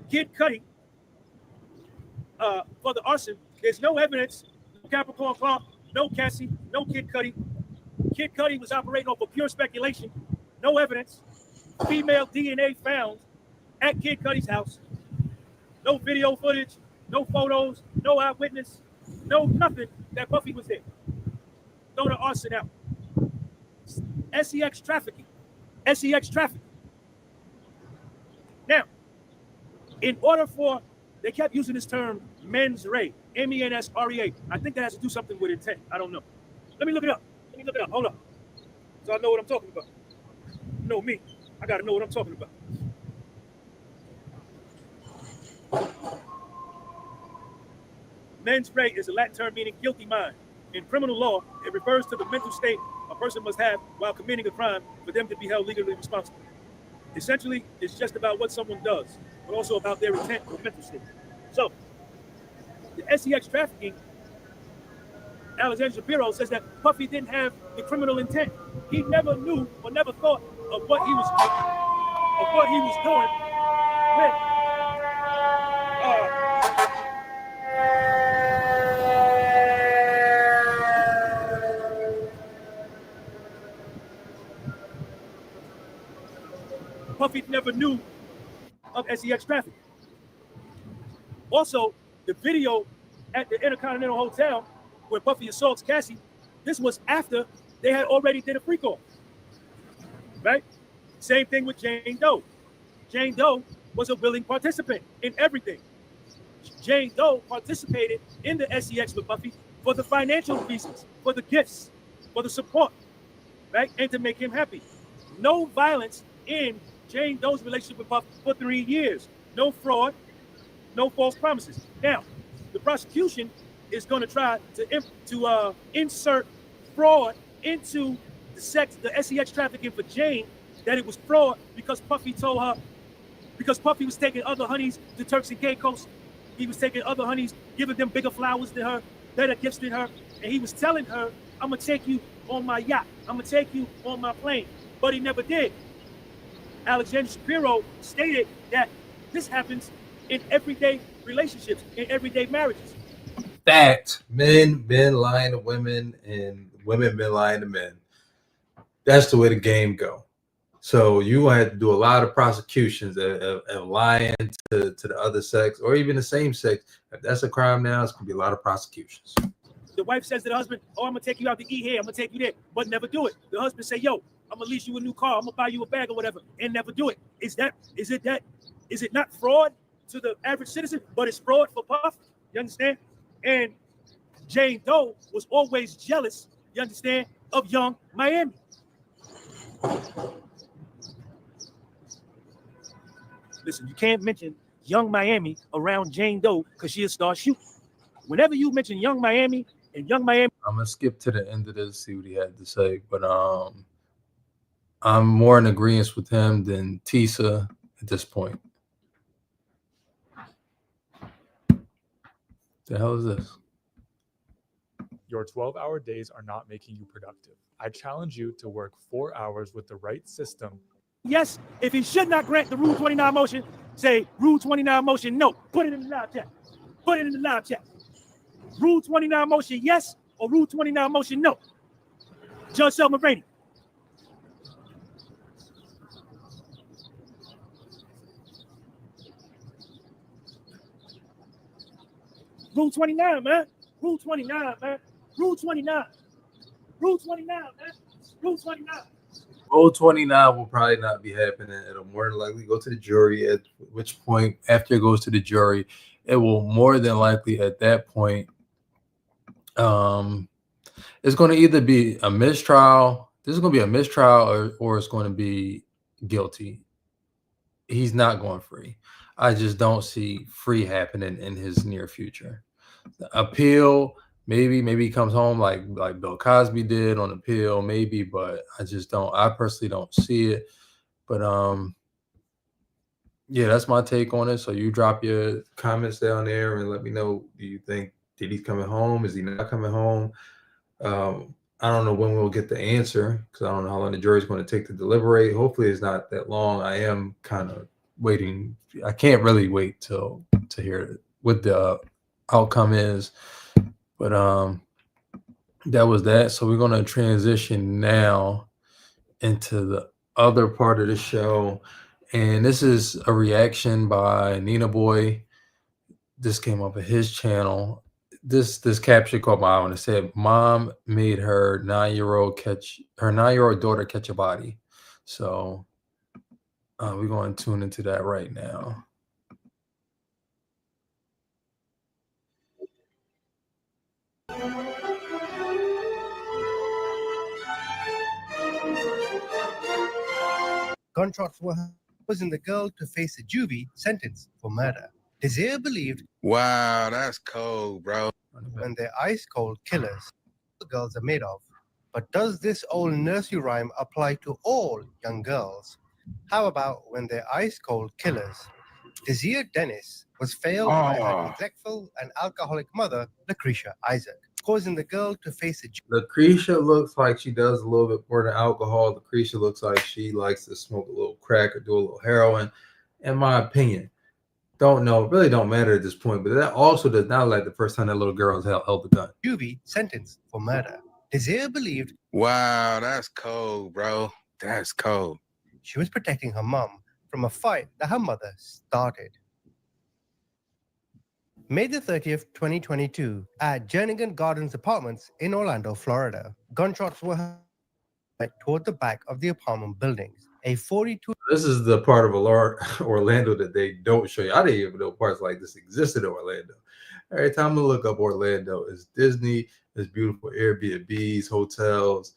Kid Cudi, for the arson, there's no evidence. No Capricorn Clark, no Cassie, no Kid Cudi. Kid Cudi was operating off of pure speculation. No evidence. Female DNA found at Kid Cudi's house. No video footage, no photos, no eyewitness, no nothing that Puffy was there. Throw the arson out. SEX trafficking. SEX trafficking. Now, In order for, they kept using this term mens rea, MENSREA. I think that has to do something with intent. I don't know. Let me look it up. Hold up. So I know what I'm talking about. You know me. I got to know what I'm talking about. Mens rea is a Latin term meaning guilty mind. In criminal law, it refers to the mental state a person must have while committing a crime for them to be held legally responsible. Essentially, it's just about what someone does, but also about their intent or mental state. So, the SEX trafficking, Alexander Shapiro says that Puffy didn't have the criminal intent. He never knew or never thought of what he was doing with Puffy never knew of SEX trafficking. Also, the video at the Intercontinental Hotel where Puffy assaults Cassie, this was after they had already did a freak off. Right? Same thing with Jane Doe. Jane Doe was a willing participant in everything. Jane Doe participated in the SEX with Puffy for the financial reasons, for the gifts, for the support, right? And to make him happy. No violence in Jane Doe's relationship with Puffy for 3 years. No fraud, no false promises. Now, the prosecution is going to try to insert fraud into the SEX trafficking for Jane, that it was fraud because Puffy told her, because Puffy was taking other honeys to Turks and Caicos. He was taking other honeys, giving them bigger flowers than her, better gifts than her, and he was telling her, I'm going to take you on my yacht. I'm going to take you on my plane. But he never did. Alexander Shapiro stated that this happens in everyday relationships, in everyday marriages. Fact. Men been lying to women and women been lying to men. That's the way the game go. So you have to do a lot of prosecutions of lying to the other sex or even the same sex. If that's a crime now, it's going to be a lot of prosecutions. The wife says to the husband, oh, I'm going to take you out to eat here. I'm going to take you there, but never do it. The husband say, yo, I'm going to lease you a new car. I'm going to buy you a bag or whatever, and never do it. Is it not fraud to the average citizen, but it's fraud for Puff? You understand? And Jane Doe was always jealous, you understand, of Young Miami. Listen, you can't mention Young Miami around Jane Doe because she'll start shooting. Whenever you mention Young Miami and Young Miami, I'm gonna skip to the end of this, see what he had to say. But I'm more in agreement with him than Tisa at this point. The hell is this? Your 12-hour days are not making you productive. I challenge you to work 4 hours with the right system. Yes, if he should not grant the Rule 29 motion, say Rule 29 motion no. Put it in the live chat. Put it in the live chat. Rule 29 motion yes or Rule 29 motion no. Judge Selma Brady. Rule 29, man. Rule 29, man. Rule 29. Rule 29, man. Rule 29. Rule 29 will probably not be happening. It'll more than likely go to the jury, at which point, after it goes to the jury, it will more than likely at that point, it's going to either be a mistrial. This is going to be a mistrial or it's going to be guilty. He's not going free. I just don't see free happening in his near future. The appeal, maybe he comes home like Bill Cosby did on appeal, maybe, but I personally don't see it. But yeah, that's my take on it. So you drop your comments down there and let me know, do you think Diddy's coming home? Is he not coming home? I don't know when we'll get the answer because I don't know how long the jury's going to take to deliberate. Hopefully it's not that long. I am kind of waiting. I can't really wait to hear what the outcome is. But that was that. So we're going to transition now into the other part of the show. And this is a reaction by Nina Boy. This came up at his channel. This caption caught my eye when it said, "Mom made her 9-year-old daughter catch a body." So we're going to tune into that right now. Gunshots were causing the girl to face a juvie sentence for murder. Desir believed, wow, that's cold, bro. when they're ice cold killers, the girls are made of. But does this old nursery rhyme apply to all young girls? How about when they're ice cold killers? Desir Dennis was failed by her neglectful and alcoholic mother, Lucretia Isaac, causing the girl to face a Lucretia looks like she does a little bit more than alcohol. Lucretia looks like she likes to smoke a little crack or do a little heroin. In my opinion, don't know, really don't matter at this point. But that also does not like the first time that little girl was held the gun. juvie sentence for murder. Desir believed, wow, that's cold, bro. That's cold. She was protecting her mom from a fight that her mother started. May the 30th, 2022, at Jernigan Gardens Apartments in Orlando, Florida, gunshots were heard toward the back of the apartment buildings. A 42. This is the part of Orlando that they don't show you. I didn't even know parts like this existed in Orlando. Every time I look up Orlando, it's Disney, it's beautiful Airbnbs, hotels.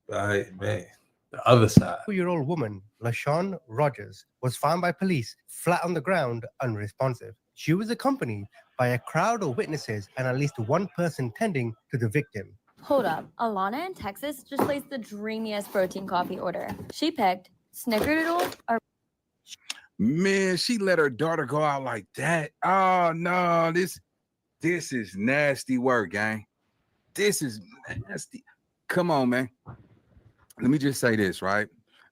Right, man. The other side. 2-year-old woman, LaShawn Rogers, was found by police flat on the ground, unresponsive. She was accompanied by a crowd of witnesses and at least one person tending to the victim. Hold up. Alana in Texas just placed the dreamiest protein coffee order. She picked Snickerdoodle or... Man, she let her daughter go out like that. Oh, no, this is nasty work, gang. This is nasty. Come on, man. Let me just say this, right?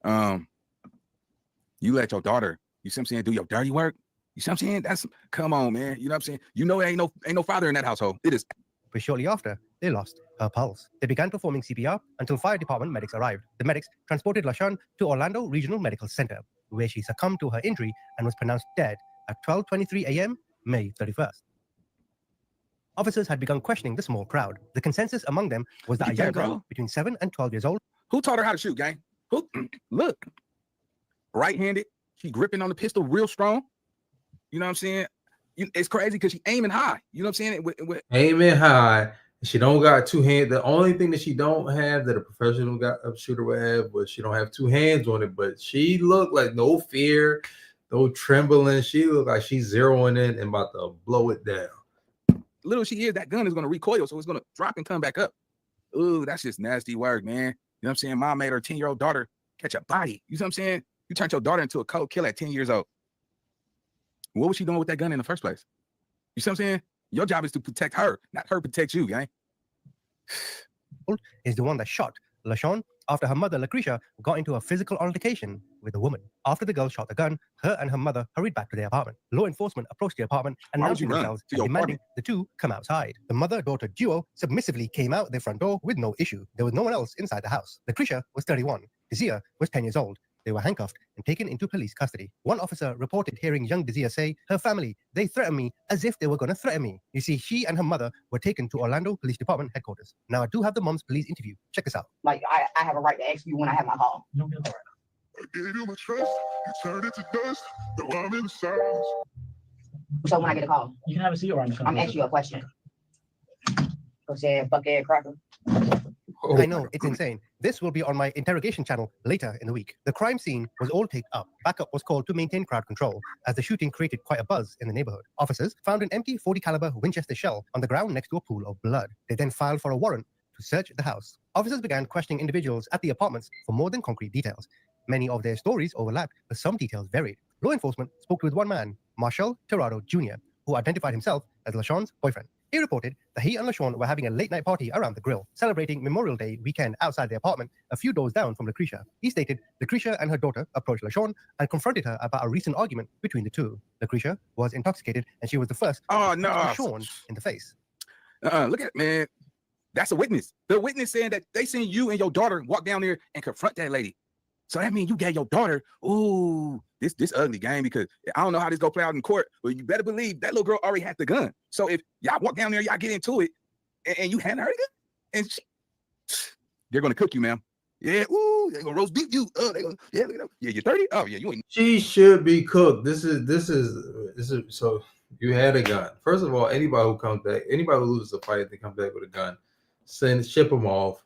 You let your daughter, you see what I'm saying, do your dirty work. You see what I'm saying? That's, come on, man. You know what I'm saying? You know, ain't no father in that household. It is. But shortly after, they lost her pulse. They began performing CPR until fire department medics arrived. The medics transported LaShawn to Orlando Regional Medical Center, where she succumbed to her injury and was pronounced dead at 12:23 a.m., May 31st. Officers had begun questioning the small crowd. The consensus among them was that a young girl between 7 and 12 years old. Who taught her how to shoot, gang? Who? Look, right-handed. She gripping on the pistol real strong. You know what I'm saying? It's crazy because she aiming high. You know what I'm saying? Aiming high. She don't got two hands. The only thing that she don't have that a professional shooter would have, but she don't have two hands on it. But she looked like no fear, no trembling. She looked like she's zeroing in and about to blow it down. Little she is, that gun is going to recoil, so it's going to drop and come back up. Ooh, that's just nasty work, man. You know what I'm saying? Mom made her 10-year-old daughter catch a body. You know what I'm saying? You turned your daughter into a cold killer at 10 years old. What was she doing with that gun in the first place? You see what I'm saying? Your job is to protect her, not her protect you, gang. Is the one that shot LaShawn after her mother, Lucretia, got into a physical altercation with a woman. After the girl shot the gun, her and her mother hurried back to their apartment. Law enforcement approached the apartment, announcing themselves and demanding the two come outside. The mother-daughter duo submissively came out their front door with no issue. There was no one else inside the house. Lucretia was 31. Desir was 10 years old. They were handcuffed and taken into police custody. One officer reported hearing young Desir say, her family, they threatened me as if they were going to threaten me. You see, she and her mother were taken to Orlando Police Department headquarters. Now, I do have the mom's police interview. Check this out. Like, I have a right to ask you when I have my call. I gave you my trust, you turned it to dust, though I'm in the silence. So when I get a call? You can have a seat around the I'm asking you a question. Go say, fuck that cracker. I know, it's insane. This will be on my interrogation channel later in the week. The crime scene was all taped up. Backup was called to maintain crowd control, as the shooting created quite a buzz in the neighborhood. Officers found an empty .40 caliber Winchester shell on the ground next to a pool of blood. They then filed for a warrant to search the house. Officers began questioning individuals at the apartments for more than concrete details. Many of their stories overlapped, but some details varied. Law enforcement spoke with one man, Marshall Tirado Jr., who identified himself as LaShawn's boyfriend. He reported that he and LaShawn were having a late-night party around the grill, celebrating Memorial Day weekend outside their apartment a few doors down from Lucretia. He stated Lucretia and her daughter approached LaShawn and confronted her about a recent argument between the two. Lucretia was intoxicated, and she was the first to punch LaShawn in the face. Look at it, man. That's a witness. The witness saying that they seen you and your daughter walk down there and confront that lady. So that means you gave your daughter, ooh, this ugly game, because I don't know how this go play out in court, but you better believe that little girl already had the gun. So if y'all walk down there, y'all get into it, and you hand her the gun, and they're gonna cook you, ma'am. Yeah, ooh, they're gonna roast beef you. Oh, they gonna, yeah, you're 30. Oh yeah, you ain't. She should be cooked. This is so. You had a gun. First of all, anybody who loses a fight, they come back with a gun. Ship them off.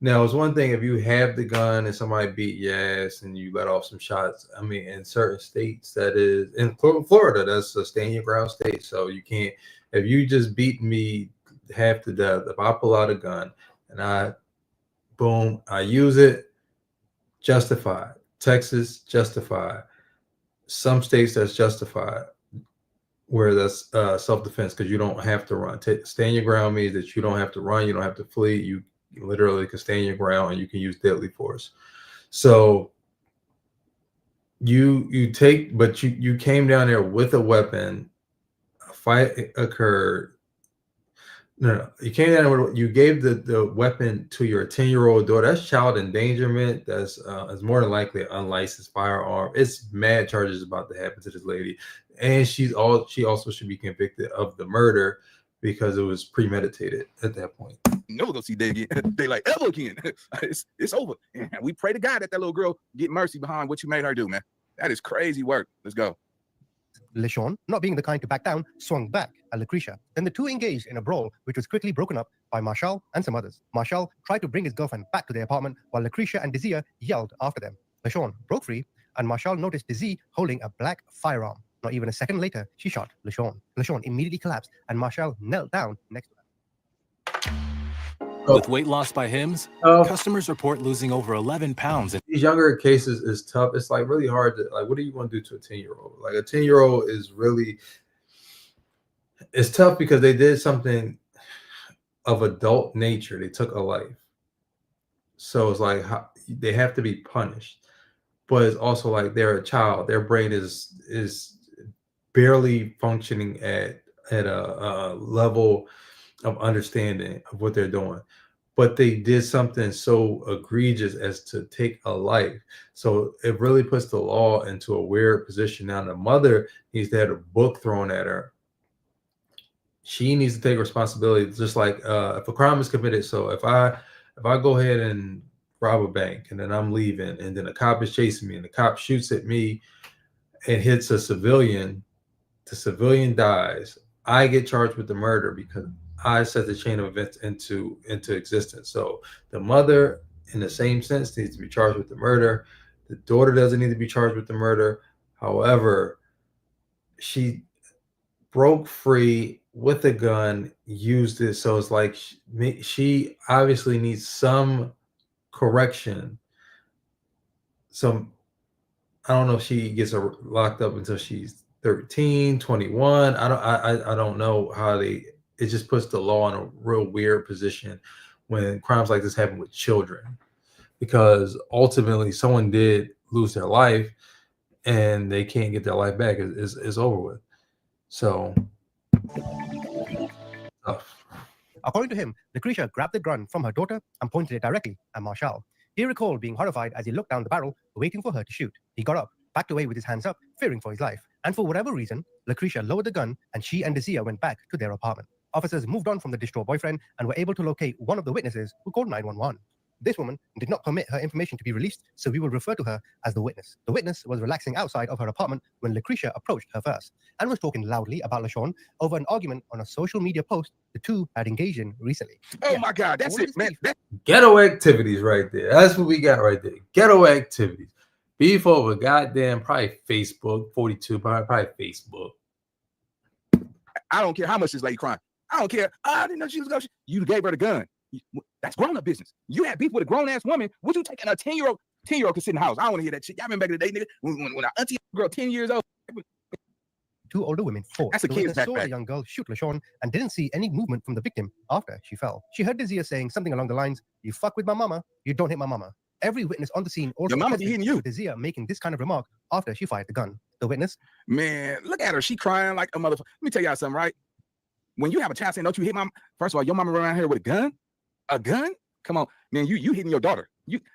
Now, it's one thing if you have the gun and somebody beat your ass and you let off some shots. I mean, in certain states, that is in Florida, that's a stand your ground state. So you can't. If you just beat me half to death, if I pull out a gun and I use it, justified. Texas, justified. Some states that's justified, where that's self-defense because you don't have to run. Stand your ground means that you don't have to run, you don't have to flee. You literally can stand your ground and you can use deadly force. So you came down there with a weapon. A fight occurred. No, you came down with, you gave the weapon to your 10-year-old daughter. That's child endangerment. That's is more than likely an unlicensed firearm. It's mad charges about to happen to this lady, and she also should be convicted of the murder because it was premeditated at that point. Never go see daylight ever again. It's over. And we pray to God that little girl get mercy behind what you made her do, man. That is crazy work. Let's go. LaShawn, not being the kind to back down, swung back at Lucretia. Then the two engaged in a brawl, which was quickly broken up by Marshall and some others. Marshall tried to bring his girlfriend back to their apartment, while Lucretia and Dizia yelled after them. LaShawn broke free, and Marshall noticed Dizzy holding a black firearm. Not even a second later, she shot LaShawn. LaShawn immediately collapsed, and Marshall knelt down next to her. With weight loss by Hims, customers report losing over 11 pounds. These younger cases is tough. It's like really hard to what are you going to do to a 10-year-old? Like a 10-year-old is really, it's tough because they did something of adult nature. They took a life. So it's like they have to be punished. But it's also like they're a child. Their brain is barely functioning at a level of understanding of what they're doing. But they did something so egregious as to take a life. So it really puts the law into a weird position. Now the mother needs to have a book thrown at her. She needs to take responsibility, just like if a crime is committed. So if I go ahead and rob a bank and then I'm leaving and then a cop is chasing me and the cop shoots at me and hits a civilian, the civilian dies. I get charged with the murder because I set the chain of events into existence. So the mother, in the same sense, needs to be charged with the murder. The daughter doesn't need to be charged with the murder. However, she broke free with a gun, used it. So it's like she obviously needs some correction. I don't know if she gets locked up until she's 13, 21. I don't know how it just puts the law in a real weird position when crimes like this happen with children, because ultimately someone did lose their life and they can't get their life back. It's over with. So according to him, Lucretia grabbed the gun from her daughter and pointed it directly at Marshall. He recalled being horrified as he looked down the barrel, waiting for her to shoot. He got up, backed away with his hands up, fearing for his life. And for whatever reason, Lucretia lowered the gun and she and Dizia went back to their apartment. Officers moved on from the distraught boyfriend and were able to locate one of the witnesses who called 911. This woman did not permit her information to be released, so we will refer to her as the witness. The witness was relaxing outside of her apartment when Lucretia approached her first and was talking loudly about LaShawn over an argument on a social media post the two had engaged in recently. Oh my God, that's it, man. Ghetto activities right there. That's what we got right there. Ghetto activities. Beef over goddamn probably Facebook, 42, probably Facebook. I don't care how much this lady crying. I don't care. I didn't know she was going. You gave her the gun. That's grown-up business. You had beef with a grown-ass woman. Would you taking a 10-year-old? 10-year-old can sit in the house. I don't want to hear that shit. Y'all remember back in the day, nigga, when an auntie girl 10 years old. Two older women fought. That's a kid's saw backpack. a young girl shoot LaShawn and didn't see any movement from the victim after she fell. She heard Dizia saying something along the lines, "You fuck with my mama, you don't hit my mama." Every witness on the scene also Your mama be hitting you. Dizia making this kind of remark after she fired the gun. The witness, man, look at her. She crying like a motherfucker. Let me tell y'all something, right? When you have a child saying, "Don't you hit my," first of all, your mama run around here with a gun? A gun? Come on, man. You hitting your daughter.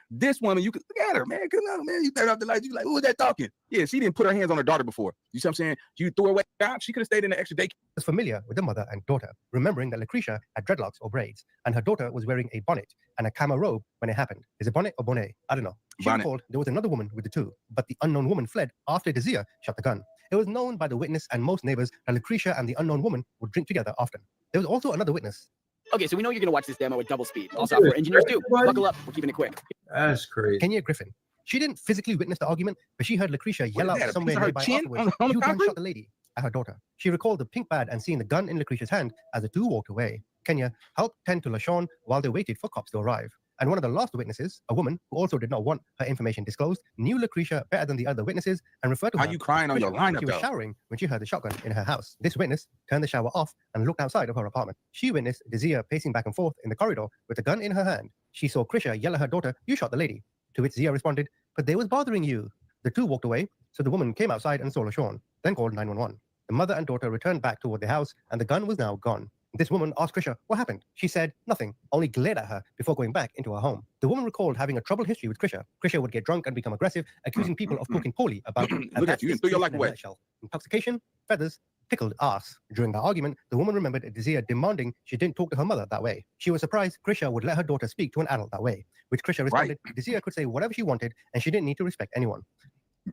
This woman, you could look at her, man. Come on, man. You turn off the lights. You like, who is that talking? Yeah, she didn't put her hands on her daughter before. You see what I'm saying? You threw her away out. She could have stayed in the extra day. Was familiar with the mother and daughter, remembering that Lucretia had dreadlocks or braids, and her daughter was wearing a bonnet and a camo robe when it happened. Is it bonnet or bonnet? I don't know. She recalled there was another woman with the two, but the unknown woman fled after Dizia shot the gun. It was known by the witness and most neighbors that Lucretia and the unknown woman would drink together often. There was also another witness. Okay, so we know you're going to watch this demo at double speed. All software engineers do. Buckle up. We're keeping it quick. That's crazy. Kenya Griffin. She didn't physically witness the argument, but she heard Lucretia yell out somewhere nearby afterwards, "You done shot the lady," at her daughter. She recalled the pink pad and seeing the gun in Lucretia's hand as the two walked away. Kenya helped tend to LaShawn while they waited for cops to arrive. And one of the last witnesses, a woman who also did not want her information disclosed, knew Lucretia better than the other witnesses and referred to her. How you crying on your lineup, She was though? showering when she heard the shotgun in her house. This witness turned the shower off and looked outside of her apartment. She witnessed Desir pacing back and forth in the corridor with the gun in her hand. She saw Krisha yell at her daughter, "You shot the lady," to which Zia responded, "But they was bothering you." The two walked away, so the woman came outside and saw LaShawn, then called 911. The mother and daughter returned back toward the house, and the gun was now gone. This woman asked Krisha what happened. She said nothing, only glared at her before going back into her home. The woman recalled having a troubled history with Krisha. Krisha would get drunk and become aggressive, accusing people of talking poorly about her. Look at you, and threw your life away. Intoxication, feathers, tickled ass. During the argument, the woman remembered Desir demanding she didn't talk to her mother that way. She was surprised Krisha would let her daughter speak to an adult that way, which Krisha responded, Desir could say whatever she wanted and she didn't need to respect anyone.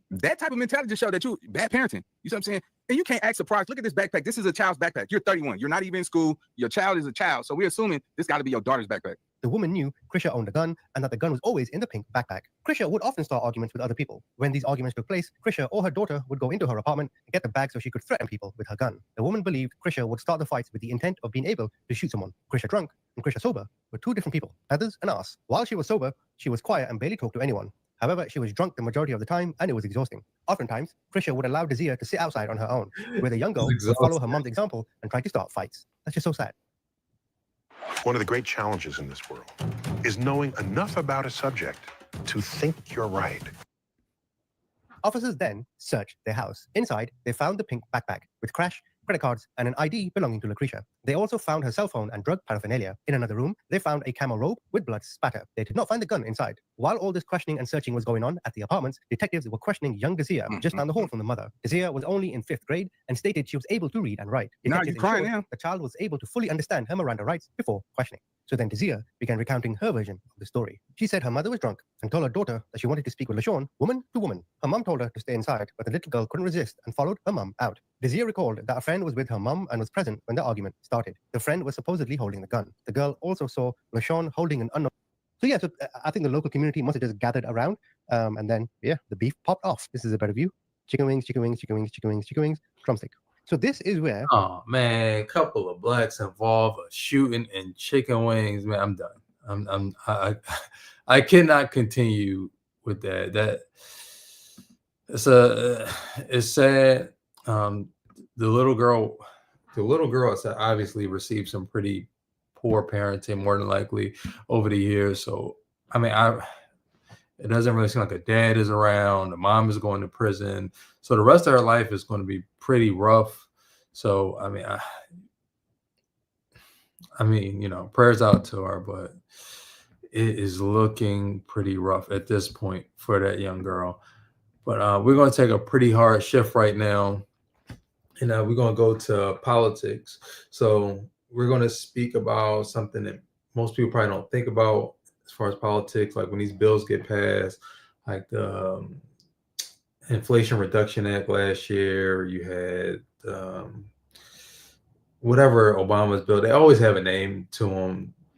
That type of mentality just showed that you bad parenting. You see what I'm saying? And you can't act surprised. Look at this backpack. This is a child's backpack. You're 31. You're not even in school. Your child is a child. So we're assuming this got to be your daughter's backpack. The woman knew Krisha owned a gun and that the gun was always in the pink backpack. Krisha would often start arguments with other people. When these arguments took place, Krisha or her daughter would go into her apartment and get the bag so she could threaten people with her gun. The woman believed Krisha would start the fights with the intent of being able to shoot someone. Krisha drunk and Krisha sober were two different people, feathers and ass. While she was sober, she was quiet and barely talked to anyone. However, she was drunk the majority of the time and it was exhausting. Oftentimes, Krisha would allow Desir to sit outside on her own, where the young girl would follow her mom's example and try to start fights. That's just so sad. One of the great challenges in this world is knowing enough about a subject to think you're right. Officers then searched their house. Inside, they found the pink backpack with cash, credit cards, and an ID belonging to Lucretia. They also found her cell phone and drug paraphernalia. In another room, they found a camel robe with blood spatter. They did not find the gun inside. While all this questioning and searching was going on at the apartments, detectives were questioning young Desir just down the hall from the mother. Desir was only in 5th grade and stated she was able to read and write. Now you're crying now. The child was able to fully understand her Miranda rights before questioning. So then Desir began recounting her version of the story. She said her mother was drunk and told her daughter that she wanted to speak with LaShawn, woman to woman. Her mom told her to stay inside, but the little girl couldn't resist and followed her mom out. Desir recalled that a friend was with her mom and was present when the argument started. The friend was supposedly holding the gun. The girl also saw LaShawn holding an unknown. So I think the local community must have just gathered around, and then the beef popped off. This is a better view. Chicken wings, chicken wings, chicken wings, chicken wings, chicken wings, drumstick. So this is where. Oh man, couple of blacks involved, a shooting and chicken wings. Man, I'm done. I cannot continue with that. It's sad. The little girl obviously received some pretty poor parenting, more than likely, over the years. So I mean, it doesn't really seem like a dad is around. The mom is going to prison. So the rest of her life is going to be pretty rough. So, I mean, prayers out to her, but it is looking pretty rough at this point for that young girl. But we're going to take a pretty hard shift right now. And we're going to go to politics. So we're going to speak about something that most people probably don't think about as far as politics, like when these bills get passed, like the Inflation Reduction Act last year, you had whatever Obama's bill, they always have a name to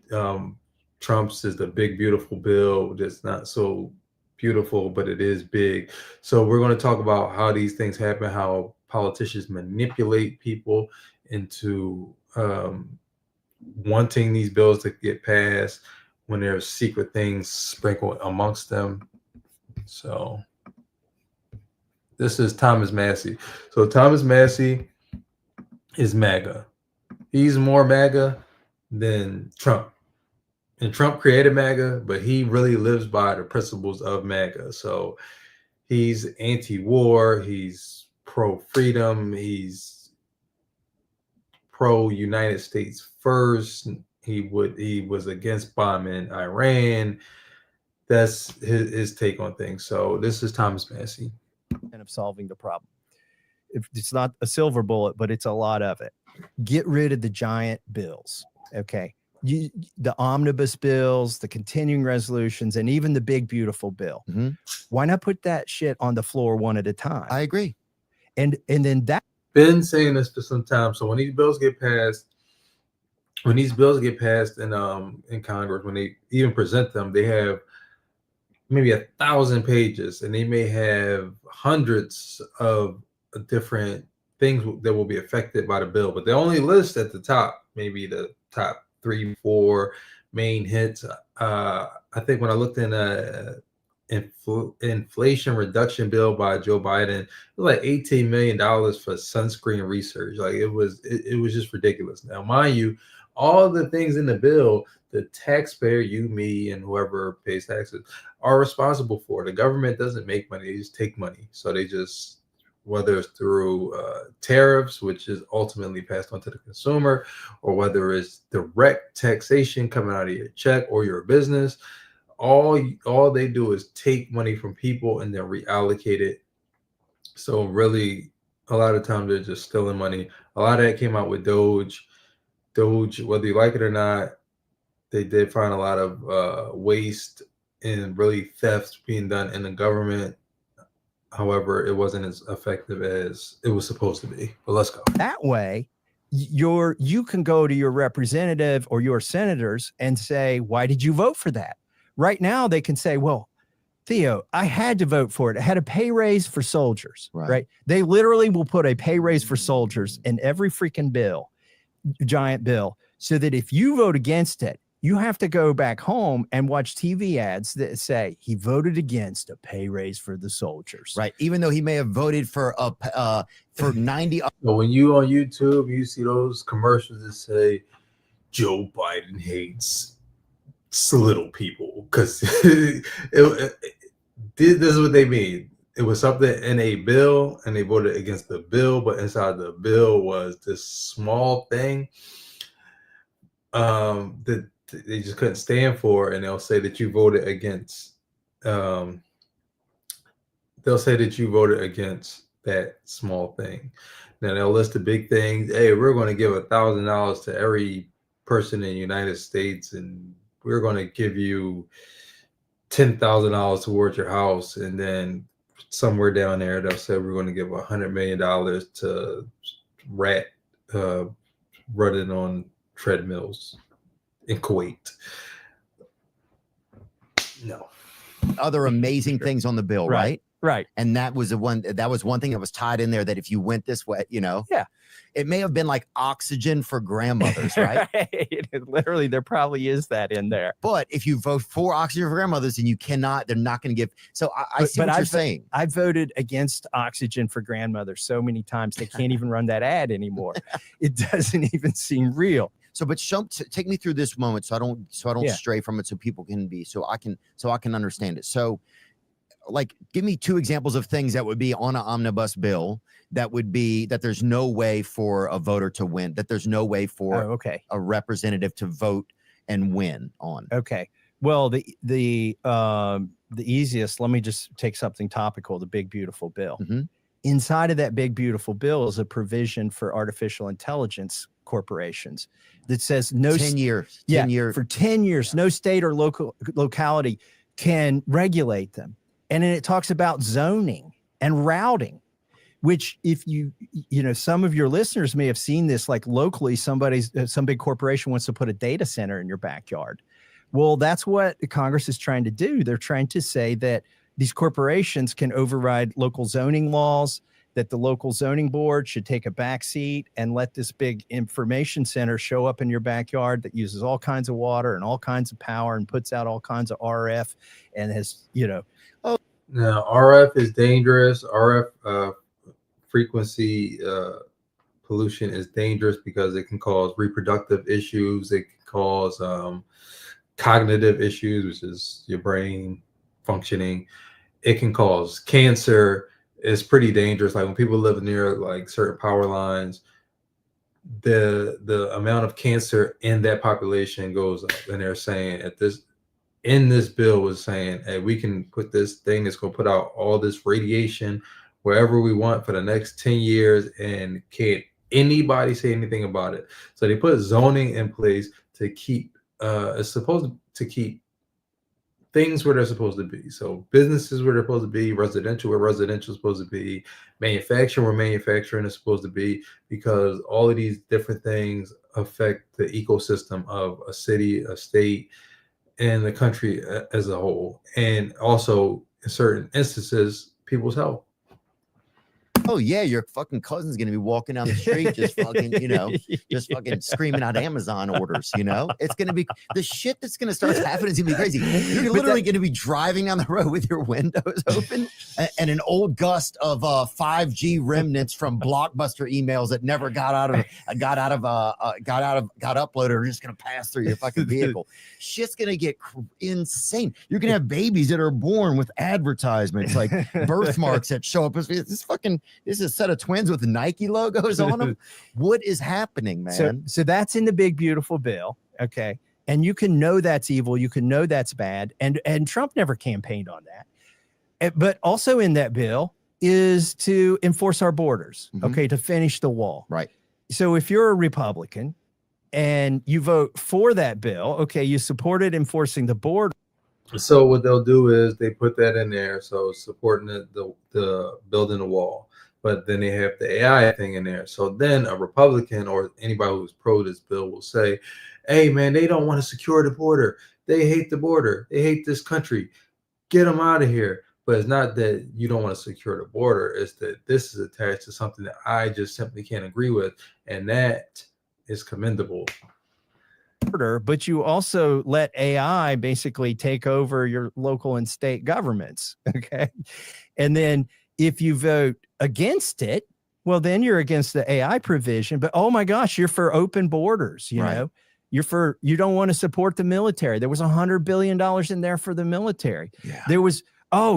them. Trump's is the big, beautiful bill that's not so beautiful, but it is big. So we're going to talk about how these things happen, how politicians manipulate people into wanting these bills to get passed when there's secret things sprinkled amongst them. So this is Thomas Massey. So Thomas Massey is MAGA. He's more MAGA than Trump. And Trump created MAGA, but he really lives by the principles of MAGA. So he's anti-war, he's pro-freedom, he's pro-United States first. He was against bombing Iran. That's his take on things. So this is Thomas Massey. And of solving the problem. If it's not a silver bullet, but it's a lot of it. Get rid of the giant bills. Okay. The omnibus bills, the continuing resolutions, and even the big, beautiful bill. Why not put that shit on the floor one at a time? I agree. And then that been saying this for some time. So when these bills get passed in Congress, when they even present them, they have maybe 1,000 pages, and they may have hundreds of different things that will be affected by the bill, but they only list at the top, maybe the top 3, 4 main hits. I think when I looked in inflation reduction bill by Joe Biden, it was like $18 million for sunscreen research. Like it was just ridiculous. Now, mind you, all the things in the bill, the taxpayer, you, me, and whoever pays taxes, are responsible for. The government doesn't make money; they just take money. So they just, whether it's through tariffs, which is ultimately passed on to the consumer, or whether it's direct taxation coming out of your check or your business, all they do is take money from people and then reallocate it. So really, a lot of times they're just stealing money. A lot of that came out with Doge, whether you like it or not. They did find a lot of waste and really theft being done in the government. However, it wasn't as effective as it was supposed to be. But let's go. That way, you can go to your representative or your senators and say, why did you vote for that? Right now, they can say, well, Theo, I had to vote for it. I had a pay raise for soldiers, right? They literally will put a pay raise for soldiers in every freaking bill, giant bill, so that if you vote against it, you have to go back home and watch TV ads that say he voted against a pay raise for the soldiers. Right. Even though he may have voted for 90. So when you on YouTube, you see those commercials that say Joe Biden hates little people, because this is what they mean. It was something in a bill and they voted against the bill, but inside the bill was this small thing that they just couldn't stand for, and they'll say that you voted against that small thing. Now they'll list the big things. Hey, we're going to give $1,000 to every person in the United States, and we're going to give you $10,000 towards your house. And then somewhere down there they'll say we're going to give $100 million to running on treadmills in Kuwait. No. Other amazing things on the bill, right? Right. And that was one thing that was tied in there, that if you went this way, yeah, it may have been like oxygen for grandmothers, right? Literally, there probably is that in there. But if you vote for oxygen for grandmothers, then they're not going to give. So I see what you're saying. I voted against oxygen for grandmothers so many times they can't even run that ad anymore. It doesn't even seem real. So, but take me through this moment so I don't stray from it, so people can so I can understand it. So, like, give me 2 examples of things that would be on an omnibus bill that would be that there's no way for a voter to win, that there's no way for a representative to vote and win on. Okay. Well, the easiest, let me just take something topical, the Big Beautiful Bill. Mm-hmm. Inside of that Big Beautiful Bill is a provision for artificial intelligence corporations that says no 10 years. For 10 years, no state or locality can regulate them. And then it talks about zoning and routing, which if some of your listeners may have seen this, like locally, some big corporation wants to put a data center in your backyard. Well, that's what Congress is trying to do. They're trying to say that these corporations can override local zoning laws, that the local zoning board should take a back seat and let this big information center show up in your backyard that uses all kinds of water and all kinds of power and puts out all kinds of RF and has, Now, RF is dangerous. RF frequency pollution is dangerous because it can cause reproductive issues. It can cause cognitive issues, which is your brain functioning. It can cause cancer. It's pretty dangerous. Like when people live near like certain power lines, the amount of cancer in that population goes up. And they're saying in this bill was saying, hey, we can put this thing that's going to put out all this radiation wherever we want for the next 10 years, and can't anybody say anything about it. So they put zoning in place to keep it's supposed to keep things where they're supposed to be. So businesses where they're supposed to be, residential where residential is supposed to be, manufacturing where manufacturing is supposed to be, because all of these different things affect the ecosystem of a city, a state, and the country as a whole, and also in certain instances, people's health. Oh yeah, your fucking cousin's gonna be walking down the street just fucking, just fucking screaming out Amazon orders. It's gonna be the shit that's gonna start happening. Is gonna be crazy. You're literally gonna be driving down the road with your windows open and an old gust of 5G remnants from Blockbuster emails that never got uploaded are just gonna pass through your fucking vehicle. Shit's gonna get insane. You're gonna have babies that are born with advertisements like birthmarks that show up. This is a set of twins with Nike logos on them. What is happening, man? So that's in the big, beautiful bill. Okay. And you can know that's evil. You can know that's bad. And Trump never campaigned on that. But also in that bill is to enforce our borders. Okay. To finish the wall. Right. So if you're a Republican and you vote for that bill, okay, you supported enforcing the border. So what they'll do is they put that in there. So supporting the building the wall. But then they have the AI thing in there. So then a Republican or anybody who's pro this bill will say, hey, man, they don't want to secure the border. They hate the border. They hate this country. Get them out of here. But it's not that you don't want to secure the border. It's that this is attached to something that I just simply can't agree with. And that is commendable. But you also let AI basically take over your local and state governments. Okay. And then if you vote against it, well, then you're against the AI provision. But oh my gosh, you're for open borders. You know, you don't want to support the military. There was $100 billion in there for the military. Yeah. There was,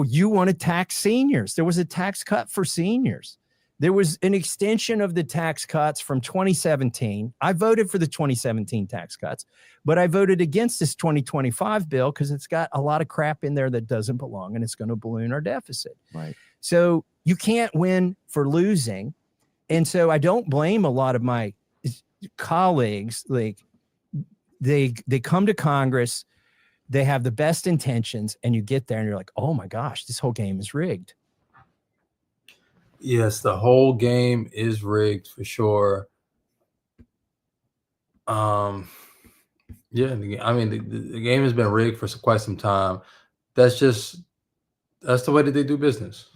you want to tax seniors. There was a tax cut for seniors. There was an extension of the tax cuts from 2017. I voted for the 2017 tax cuts, but I voted against this 2025 bill because it's got a lot of crap in there that doesn't belong, and it's going to balloon our deficit. Right. So you can't win for losing. And so I don't blame a lot of my colleagues. Like they come to Congress, they have the best intentions, and you get there and you're like, oh my gosh, this whole game is rigged. Yes, the whole game is rigged for sure. Yeah, I mean, the game has been rigged for quite some time. That's the way that they do business.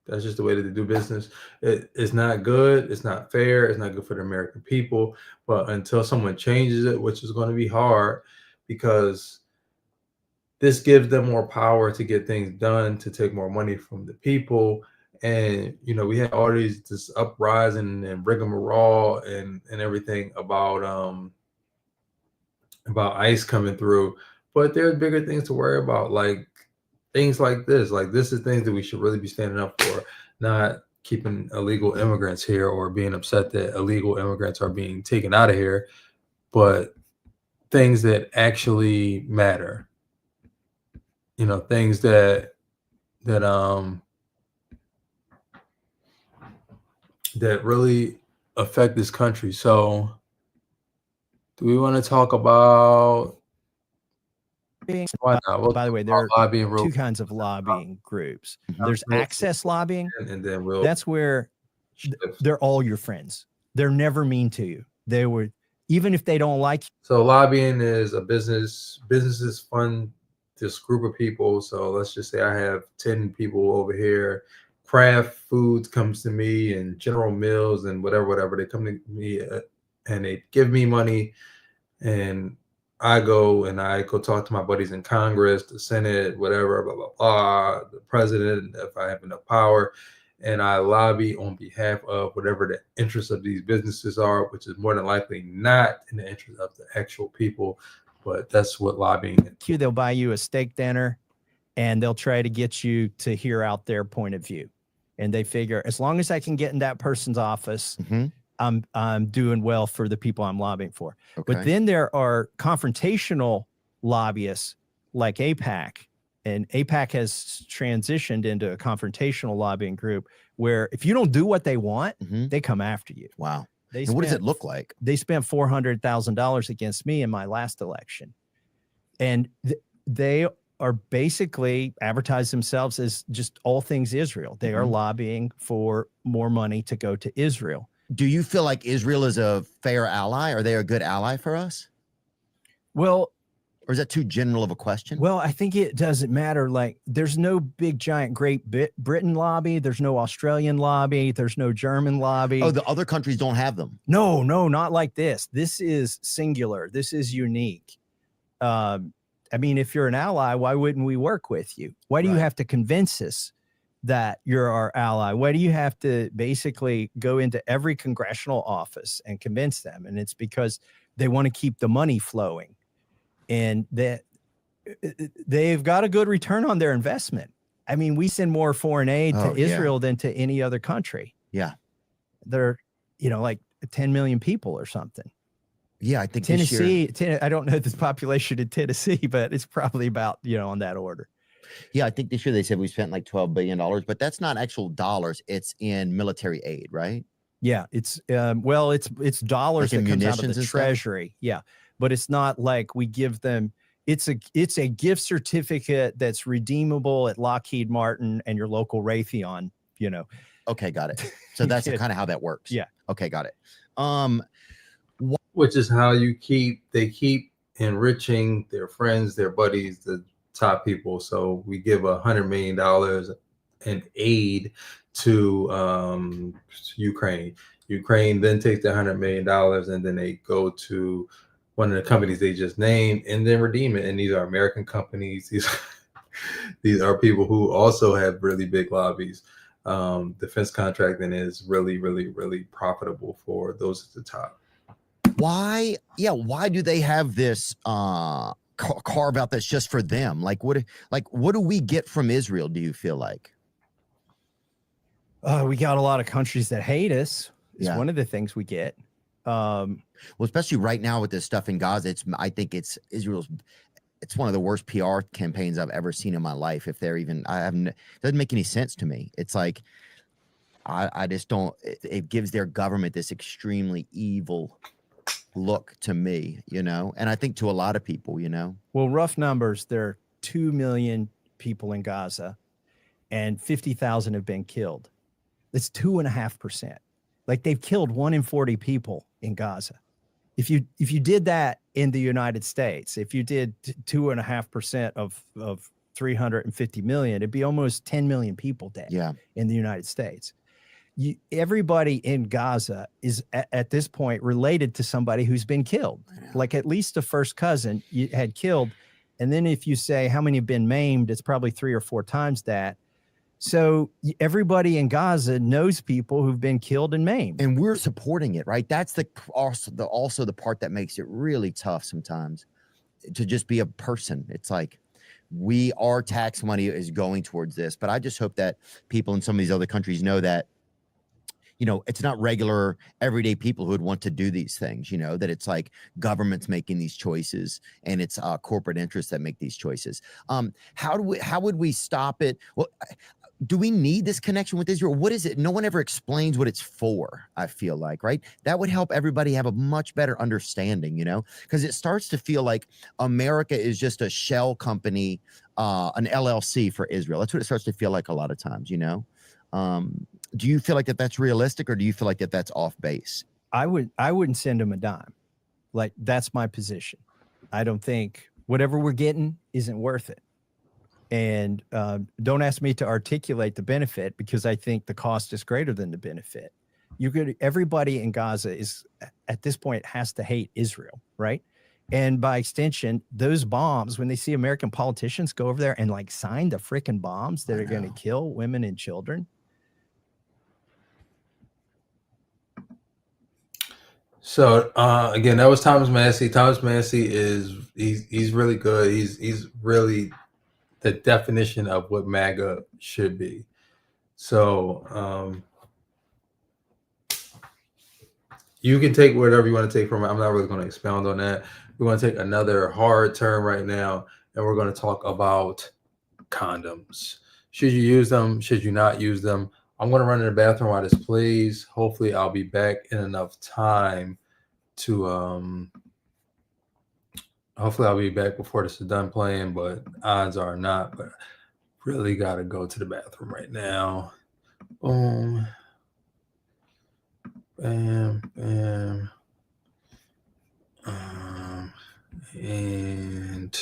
That's just the way that they do business. It's not good. It's not fair. It's not good for the American people. But until someone changes it, which is going to be hard, because this gives them more power to get things done, to take more money from the people. And, we had all this uprising and rigmarole and everything about ICE coming through. But there's bigger things to worry about, like things like this. Like, this is things that we should really be standing up for, not keeping illegal immigrants here or being upset that illegal immigrants are being taken out of here, but things that actually matter. Things that really affect this country. So do we want to talk about By the way, there are two kinds of lobbying groups. There's access lobbying, and then that's where they're all your friends. They're never mean to you. They were, even if they don't like you. So lobbying is a businesses fund this group of people. So let's just say I have 10 people over here. Kraft Foods comes to me, and General Mills and whatever. They come to me and they give me money, and I go talk to my buddies in Congress, the Senate, whatever, blah, blah, blah, the president, if I have enough power, and I lobby on behalf of whatever the interests of these businesses are, which is more than likely not in the interest of the actual people, but that's what lobbying is. They'll buy you a steak dinner, and they'll try to get you to hear out their point of view. And they figure, as long as I can get in that person's office, I'm doing well for the people I'm lobbying for. Okay. But then there are confrontational lobbyists like AIPAC, and AIPAC has transitioned into a confrontational lobbying group where if you don't do what they want, they come after you. Wow. And what does it look like? They spent $400,000 against me in my last election. and they are basically advertise themselves as just all things Israel. They are lobbying for more money to go to Israel. Do you feel like Israel is a fair ally? Are they a good ally for us? Well, or is that too general of a question? Well, I think it doesn't matter. Like, there's no big giant Great Britain lobby. There's no Australian lobby. There's no German lobby. Oh, the other countries don't have them. No, not like this. This is singular. This is unique. I mean, if you're an ally, why wouldn't we work with you? Why do you have to convince us that you're our ally? Why do you have to basically go into every congressional office and convince them? And it's because they want to keep the money flowing, and that they've got a good return on their investment. I mean, we send more foreign aid to Israel than to any other country. Yeah. They're, like 10 million people or something. Yeah, I think Tennessee, I don't know the population in Tennessee, but it's probably about, on that order. Yeah, I think this year they said we spent like $12 billion, but that's not actual dollars. It's in military aid, right? Yeah, it's it's dollars like that comes out of the treasury. Yeah, but it's not like we give them. It's a gift certificate that's redeemable at Lockheed Martin and your local Raytheon. Okay, got it. So that's kind of how that works. Yeah. Okay, got it. Which is how they keep enriching their friends, their buddies, the top people. So we give $100 million in aid to Ukraine. Ukraine then takes the $100 million and then they go to one of the companies they just named and then redeem it. And these are American companies. These are people who also have really big lobbies. Defense contracting is really, really, really profitable for those at the top. Why do they have this carve out that's just for them? What do we get from Israel, do you feel like? We got a lot of countries that hate us. Is one of the things we get. Well, especially right now with this stuff in Gaza, I think it's one of the worst PR campaigns I've ever seen in my life. If they're even, it doesn't make any sense to me. It's like, I just don't, it gives their government this extremely evil look to me, and I think to a lot of people, Well, rough numbers, there are 2 million people in Gaza and 50,000 have been killed. That's 2.5%. Like, they've killed 1 in 40 people in Gaza. If you did that in the United States, if you did 2.5% of 350 million, it'd be almost 10 million people dead in the United States. Everybody in Gaza is at this point related to somebody who's been killed. Like, at least the first cousin you had killed. And then if you say how many have been maimed, it's probably 3 or 4 times that. So everybody in Gaza knows people who've been killed and maimed. And we're supporting it, right? That's also the part that makes it really tough sometimes to just be a person. It's like, our tax money is going towards this, but I just hope that people in some of these other countries know that, it's not regular everyday people who would want to do these things, that it's like governments making these choices and it's corporate interests that make these choices. How would we stop it? Well, do we need this connection with Israel? What is it? No one ever explains what it's for, I feel like, right? That would help everybody have a much better understanding, because it starts to feel like America is just a shell company, an LLC for Israel. That's what it starts to feel like a lot of times, Do you feel like that's realistic, or do you feel like that's off base? I wouldn't send them a dime. Like, that's my position. I don't think whatever we're getting isn't worth it. And don't ask me to articulate the benefit, because I think the cost is greater than the benefit. Everybody in Gaza is, at this point, has to hate Israel, right? And by extension, those bombs, when they see American politicians go over there and sign the freaking bombs that are going to kill women and children. So again, that was Thomas Massey. Thomas Massey he's really good. He's really the definition of what MAGA should be. So you can take whatever you want to take from it. I'm not really going to expound on that. We're going to take another hard turn right now, and we're going to talk about condoms. Should you use them? Should you not use them? I'm going to run in the bathroom while this plays. Hopefully I'll be back in enough time to Hopefully I'll be back before this is done playing, but odds are not. But really got to go to the bathroom right now. Boom. Bam, bam. And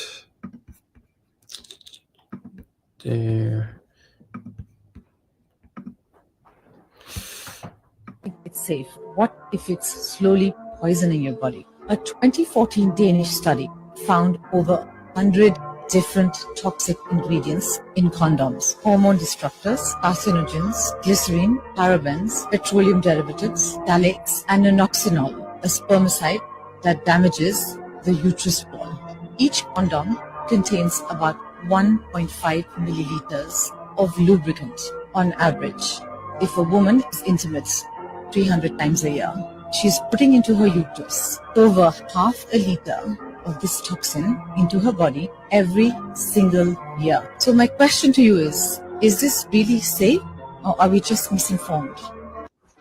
there. It's safe. What if it's slowly poisoning your body? A 2014 Danish study found over 100 different toxic ingredients in condoms: hormone disruptors, carcinogens, glycerine, parabens, petroleum derivatives, phthalates, and nonoxynol, a spermicide that damages the uterus wall. Each condom contains about 1.5 milliliters of lubricant on average. If a woman is intimate 300 times a year, she's putting into her uterus over half a liter of this toxin into her body every single year. So my question to you is this really safe, or are we just misinformed?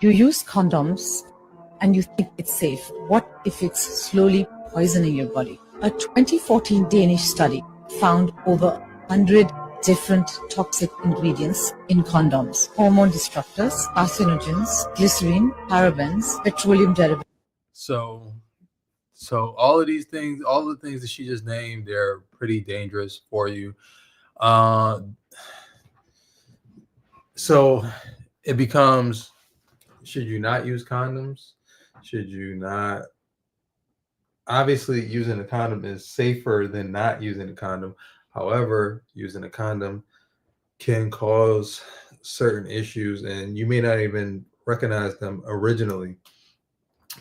You use condoms and you think it's safe. What if it's slowly poisoning your body? A 2014 Danish study found over 100 different toxic ingredients in condoms: hormone disruptors, carcinogens, glycerine, parabens, petroleum derivatives. So all of these things, all the things that she just named, they're pretty dangerous for you. So it becomes, should you not use condoms? Should you not? Obviously, using a condom is safer than not using a condom. However, using a condom can cause certain issues, and you may not even recognize them originally.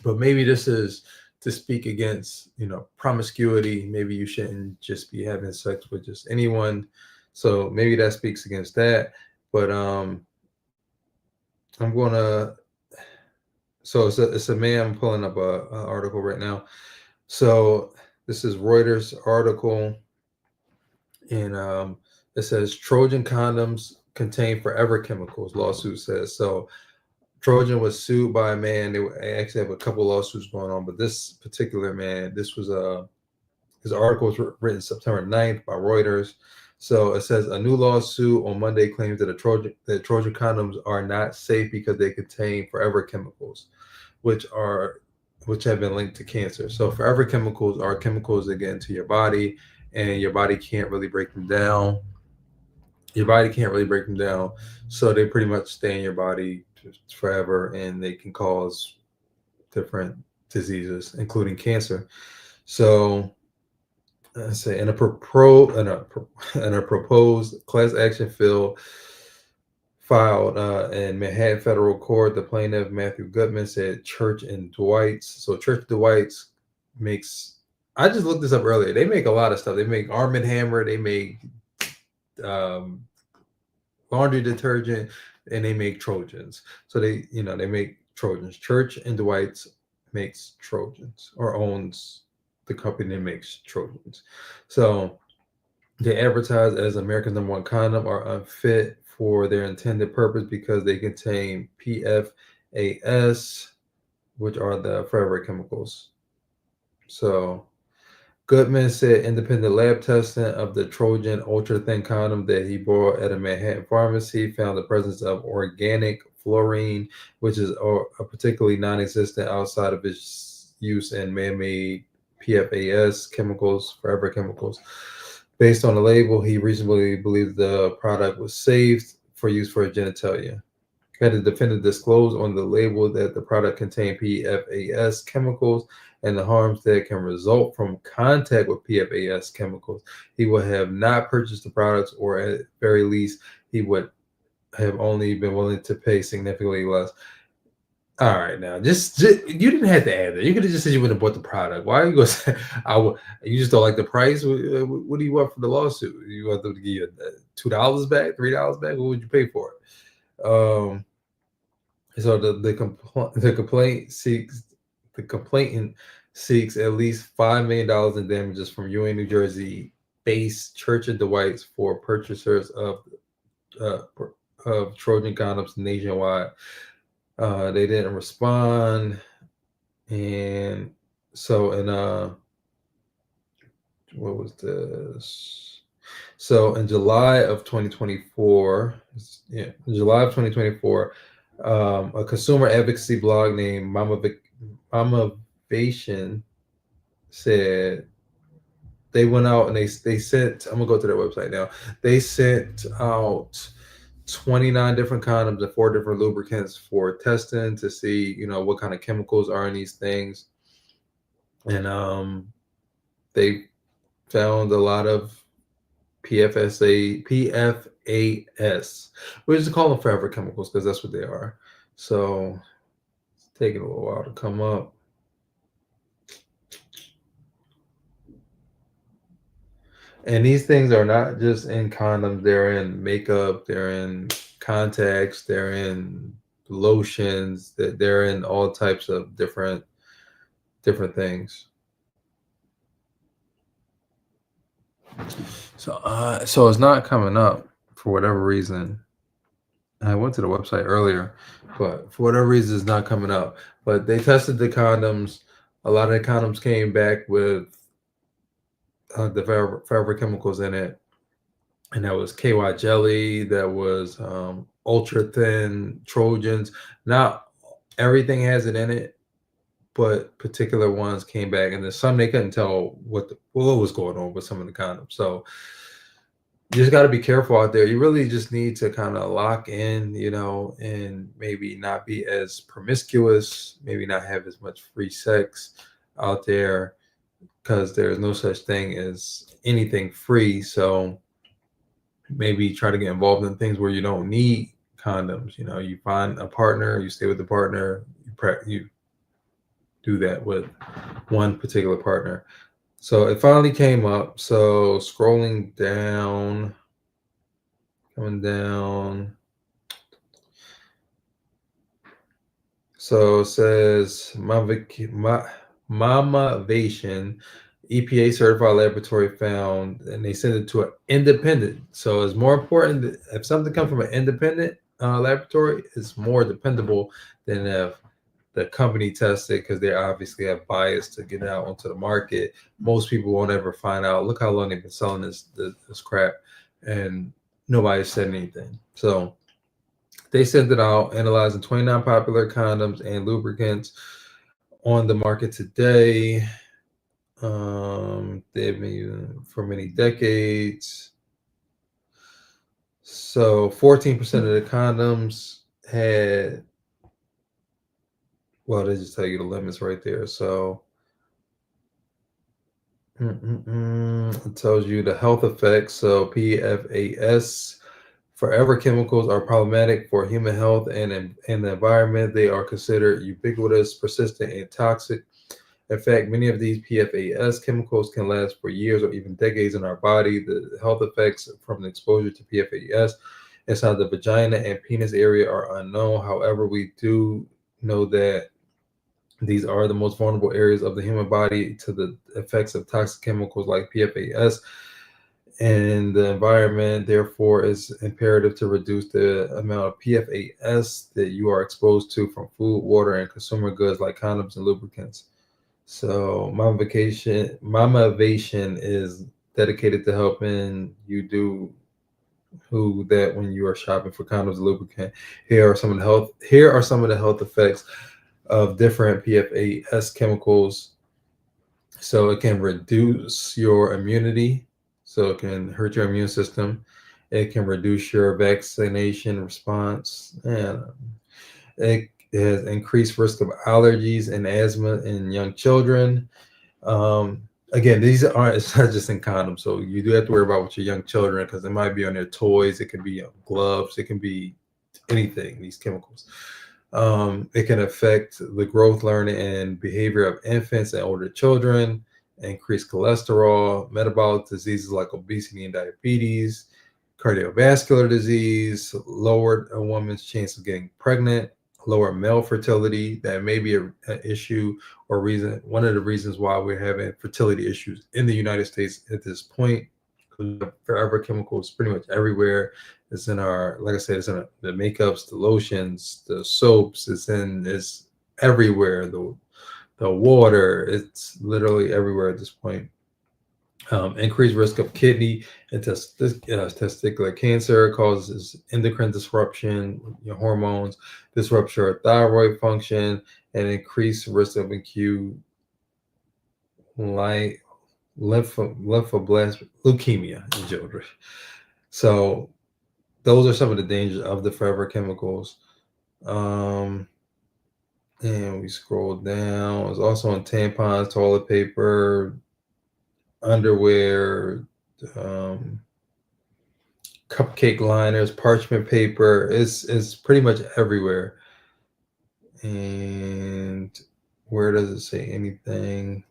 But maybe this is to speak against, promiscuity. Maybe you shouldn't just be having sex with just anyone. So maybe that speaks against that. But I'm gonna. So it's a man. I'm pulling up a article right now. So this is Reuters article, and it says Trojan condoms contain forever chemicals. Lawsuit says so. Trojan was sued by a man. They actually have a couple lawsuits going on, but this particular man, this was his article was written September 9th by Reuters. So it says a new lawsuit on Monday claims that Trojan condoms are not safe because they contain forever chemicals, which have been linked to cancer. So forever chemicals are chemicals that get into your body, and your body can't really break them down. So they pretty much stay in your body forever, and they can cause different diseases, including cancer. So let's say in a proposed class action filed in Manhattan federal court, the plaintiff Matthew Gutman said Church and Dwight's. So Church and Dwight's makes. I just looked this up earlier. They make a lot of stuff. They make Arm & Hammer. They make laundry detergent, and they make Trojans. So they make Trojans. Church and Dwight's makes Trojans, or owns the company that makes Trojans. So they advertise as America's #1 condom are unfit for their intended purpose because they contain PFAS, which are the forever chemicals. So Goodman said independent lab testing of the Trojan ultra thin condom that he bought at a Manhattan pharmacy found the presence of organic fluorine, which is a particularly non-existent outside of its use in man-made PFAS chemicals, forever chemicals. Based on the label, he reasonably believed the product was safe for use for genitalia. Had the defendant disclosed on the label that the product contained PFAS chemicals and the harms that can result from contact with PFAS chemicals, he would have not purchased the products, or at very least, he would have only been willing to pay significantly less. All right, now just you didn't have to add that. You could have just said you wouldn't have bought the product. Why are you going to say you just don't like the price? What do you want for the lawsuit? You want them to give you $2 back, $3 back? What would you pay for it? So the complainant seeks at least $5 million in damages from Ewing, New Jersey based Church and Dwight's for purchasers of Trojan condoms nationwide. They didn't respond, and so what was this? So in July of 2024, in July of 2024, a consumer advocacy blog named Mamavation said they went out and they sent. I'm gonna go to their website now. They sent out 29 different condoms and 4 different lubricants for testing to see, what kind of chemicals are in these things, and they found a lot of PFAS. We just call them forever chemicals because that's what they are. So it's taking a little while to come up. And these things are not just in condoms, they're in makeup, they're in contacts, they're in lotions, they're in all types of different things. So it's not coming up for whatever reason. I went to the website earlier, but for whatever reason it's not coming up. But they tested the condoms. A lot of the condoms came back with the forever chemicals in it. And that was KY jelly, that was ultra thin Trojans. Not everything has it in it, but particular ones came back, and then some they couldn't tell what was going on with some of the condoms. So you just got to be careful out there. You really just need to kind of lock in, and maybe not be as promiscuous, maybe not have as much free sex out there, because there's no such thing as anything free. So maybe try to get involved in things where you don't need condoms. You find a partner, you stay with the partner, you do that with one particular partner. So it finally came up. So scrolling down, coming down. So it says Mamavation, EPA certified laboratory found, and they sent it to an independent. So it's more important that if something comes from an independent laboratory, it's more dependable than if the company tested, because they obviously have bias to get it out onto the market. Most people won't ever find out. Look how long they've been selling this crap, and nobody said anything. So they sent it out, analyzing 29 popular condoms and lubricants on the market today. They've been used for many decades. So 14% of the condoms had, well, they just tell you the limits right there. So it tells you the health effects. So PFAS, forever chemicals, are problematic for human health and the environment. They are considered ubiquitous, persistent, and toxic. In fact, many of these PFAS chemicals can last for years or even decades in our body. The health effects from the exposure to PFAS inside the vagina and penis area are unknown. However, we do know that these are the most vulnerable areas of the human body to the effects of toxic chemicals like PFAS and the environment. Therefore, it's imperative to reduce the amount of PFAS that you are exposed to from food, water, and consumer goods like condoms and lubricants. So Mamavation is dedicated to helping you do that when you are shopping for condoms and lubricant. Here are some of the health effects of different PFAS chemicals. So it can reduce your immunity. So it can hurt your immune system. It can reduce your vaccination response, and it has increased risk of allergies and asthma in young children. Again, it's not just in condoms. So you do have to worry about with your young children, because it might be on their toys. It can be on gloves. It can be anything, these chemicals. It can affect the growth, learning, and behavior of infants and older children, increase cholesterol, metabolic diseases like obesity and diabetes, cardiovascular disease, lowered a woman's chance of getting pregnant, lower male fertility. That may be an issue or reason, one of the reasons why we're having fertility issues in the United States at this point. Forever chemicals pretty much everywhere. It's in our, like I said, it's in the makeups, the lotions, the soaps. It's everywhere. The water. It's literally everywhere at this point. Increased risk of kidney and testicular cancer, causes endocrine disruption, your hormones, disrupts your thyroid function, and increased risk of acute lymphoblast leukemia in children. So those are some of the dangers of the forever chemicals. And we scroll down. It's also in tampons, toilet paper, underwear, cupcake liners, parchment paper. It's pretty much everywhere. And where does it say anything?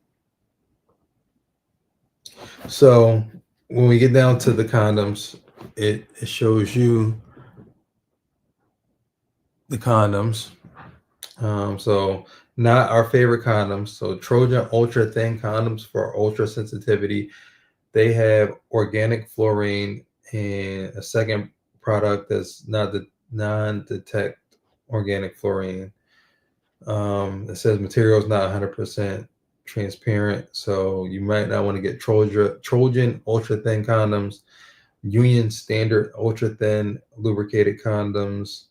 So when we get down to the condoms, it shows you the condoms. So not our favorite condoms. So Trojan ultra thin condoms for ultra sensitivity. They have organic fluorine and a second product that's not the non-detect organic fluorine. It says material is not 100% transparent, so you might not want to get Trojan ultra thin condoms, Union standard ultra thin lubricated condoms.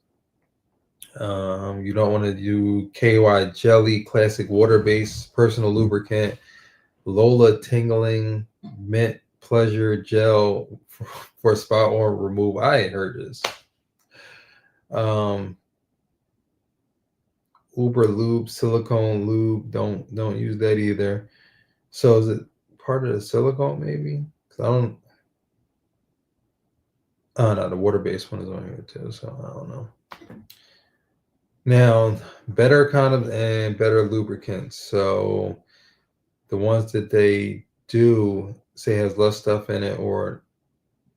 You don't want to do KY jelly classic water based personal lubricant, Lola tingling mint pleasure gel for spot on remove. I ain't heard this. Uber lube, silicone lube. Don't use that either. So is it part of the silicone maybe? 'Cause I don't. Oh no, the water-based one is on here too. So I don't know. Now, better condoms and better lubricants. So the ones that they do say has less stuff in it or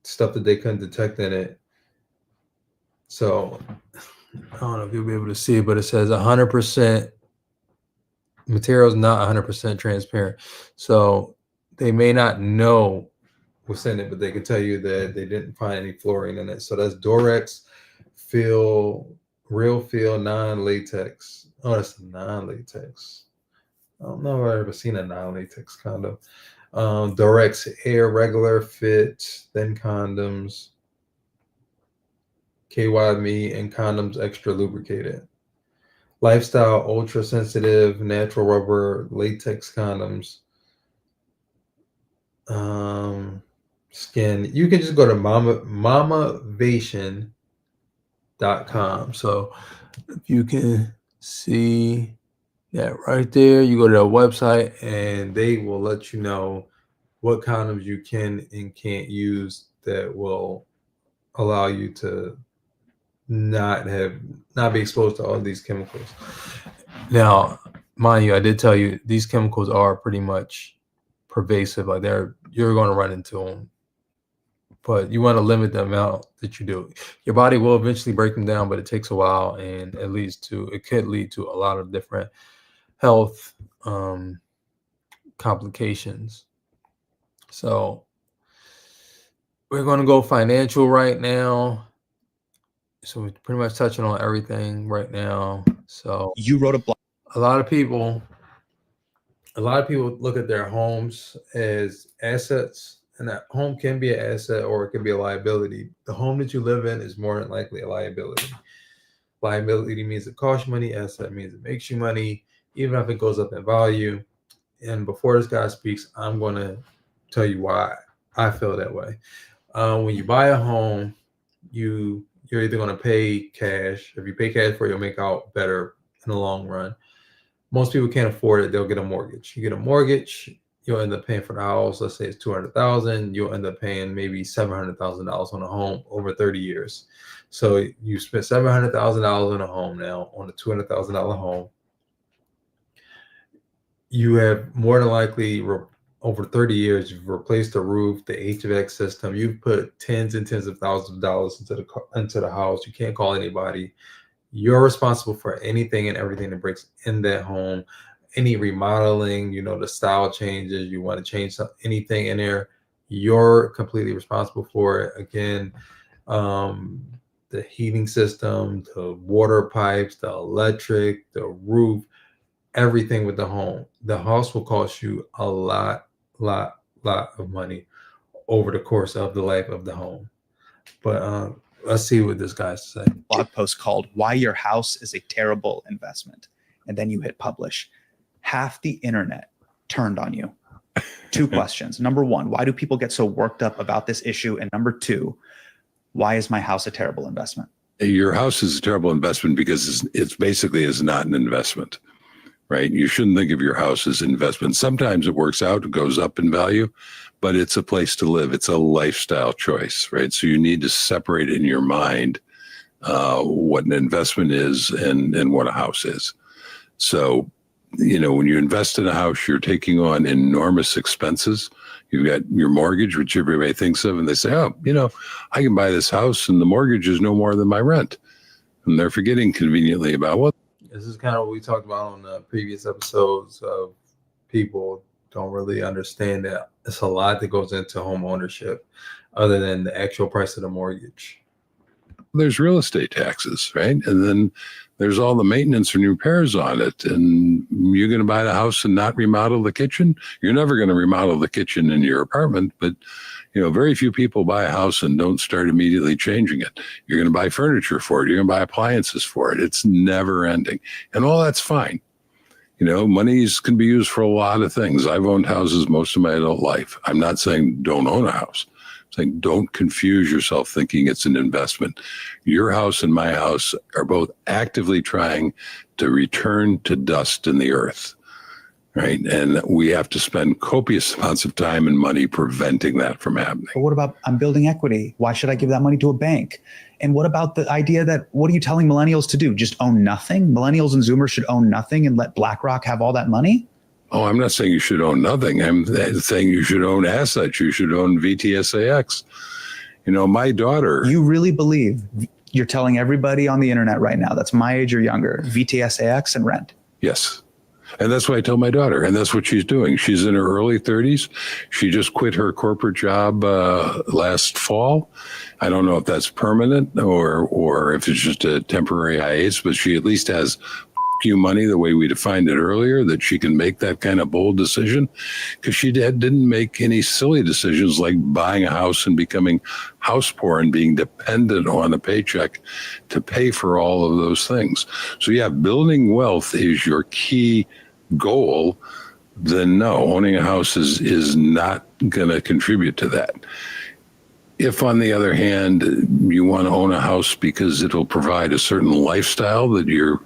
stuff that they couldn't detect in it. So I don't know if you'll be able to see it, but it says 100% material is not 100% transparent. So they may not know what's in it, but they can tell you that they didn't find any fluorine in it. So that's Dorex, Real Feel, non-latex. Oh, that's non-latex. I don't know if I've ever seen a non-latex condom. Dorex Air regular fit, thin condoms, KY Me, and condoms extra lubricated. Lifestyle ultra sensitive natural rubber latex condoms. Skin. You can just go to mamavation.com. So if you can see that right there, you go to their website and they will let you know what condoms you can and can't use that will allow you to not be exposed to all these chemicals. Now, mind you, I did tell you these chemicals are pretty much pervasive. Like you're going to run into them, but you want to limit the amount that you do. Your body will eventually break them down, but it takes a while, and it could lead to a lot of different health complications. So we're going to go financial right now. So we're pretty much touching on everything right now. So you wrote a blog. A lot of people look at their homes as assets, and that home can be an asset or it can be a liability. The home that you live in is more than likely a liability. Liability means it costs you money. Asset means it makes you money, even if it goes up in value. And before this guy speaks, I'm going to tell you why I feel that way. When you buy a home, you're either going to pay cash. If you pay cash for it, you'll make out better in the long run. Most people can't afford it. They'll get a mortgage. You get a mortgage, you'll end up paying for the house. Let's say it's $200,000. You'll end up paying maybe $700,000 on a home over 30 years. So you spent $700,000 on a home now, on a $200,000 home. You have more than likely over 30 years, you've replaced the roof, the HVAC system. You've put tens and tens of thousands of dollars into the house. You can't call anybody. You're responsible for anything and everything that breaks in that home. Any remodeling, the style changes, you want to change anything in there, you're completely responsible for it. Again, the heating system, the water pipes, the electric, the roof, everything with the home. The house will cost you a lot lot of money over the course of the life of the home. But let's see what this guy's saying. Blog post called "Why Your House is a Terrible Investment," and then you hit publish. Half the internet turned on you. 2 questions. Number 1, why do people get so worked up about this issue? And number 2, why is my house a terrible investment? Your house is a terrible investment because it's basically is not an investment, right? You shouldn't think of your house as an investment. Sometimes it works out, it goes up in value, but it's a place to live. It's a lifestyle choice, right? So you need to separate in your mind what an investment is and what a house is. So, when you invest in a house, you're taking on enormous expenses. You've got your mortgage, which everybody thinks of, and they say, oh, I can buy this house and the mortgage is no more than my rent. And they're forgetting conveniently about what. This is kind of what we talked about on the previous episodes of people don't really understand that it's a lot that goes into home ownership other than the actual price of the mortgage. There's real estate taxes, right? And then there's all the maintenance and repairs on it. And you're going to buy the house and not remodel the kitchen. You're never going to remodel the kitchen in your apartment, but very few people buy a house and don't start immediately changing it. You're going to buy furniture for it. You're going to buy appliances for it. It's never ending. And all that's fine. Monies can be used for a lot of things. I've owned houses most of my adult life. I'm not saying don't own a house. I'm saying don't confuse yourself thinking it's an investment. Your house and my house are both actively trying to return to dust in the earth, right? And we have to spend copious amounts of time and money preventing that from happening. But what about I'm building equity? Why should I give that money to a bank? And what about the idea that what are you telling millennials to do? Just own nothing? Millennials and Zoomers should own nothing and let BlackRock have all that money? Oh, I'm not saying you should own nothing. I'm saying you should own assets. You should own VTSAX. My daughter. You really believe you're telling everybody on the internet right now that's my age or younger, VTSAX and rent? Yes. And that's what I tell my daughter. And that's what she's doing. She's in her early 30s. She just quit her corporate job last fall. I don't know if that's permanent or if it's just a temporary hiatus, but she at least has you money the way we defined it earlier, that she can make that kind of bold decision, because she didn't make any silly decisions like buying a house and becoming house poor and being dependent on a paycheck to pay for all of those things. So yeah, building wealth is your key goal. Then no, owning a house is not going to contribute to that. If, on the other hand, you want to own a house because it'll provide a certain lifestyle that you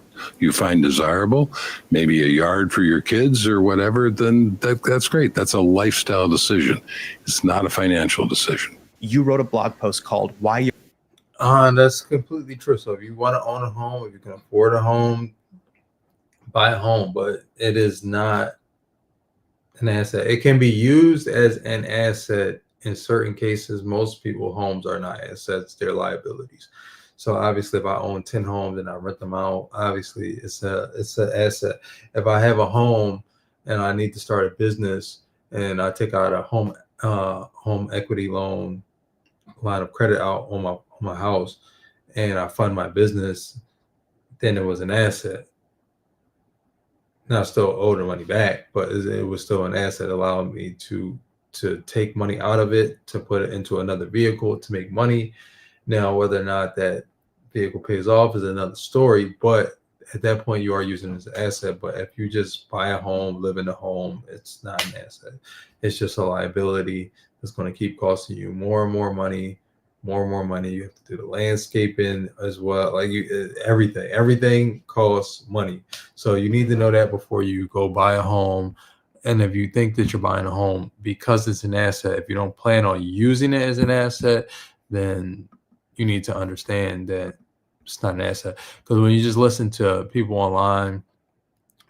find desirable, maybe a yard for your kids or whatever, then that's great. That's a lifestyle decision. It's not a financial decision. You wrote a blog post called "Why You." That's completely true. So if you want to own a home, if you can afford a home, buy a home, but it is not an asset. It can be used as an asset in certain cases. Most people's homes are not assets, they're liabilities. So obviously, if I own 10 homes and I rent them out, obviously it's an asset. If I have a home and I need to start a business and I take out a home equity line of credit out on my house and I fund my business, then it was an asset. Now I still owe the money back, but it was still an asset, allowing me to take money out of it, to put it into another vehicle to make money. Now, whether or not that vehicle pays off is another story, but at that point you are using it as an asset. But if you just buy a home, live in a home, it's not an asset. It's just a liability that's going to keep costing you more and more money, more and more money. You have to do the landscaping as well. Like everything costs money. So you need to know that before you go buy a home. And if you think that you're buying a home because it's an asset, if you don't plan on using it as an asset, then you need to understand that it's not an asset. Because when you just listen to people online,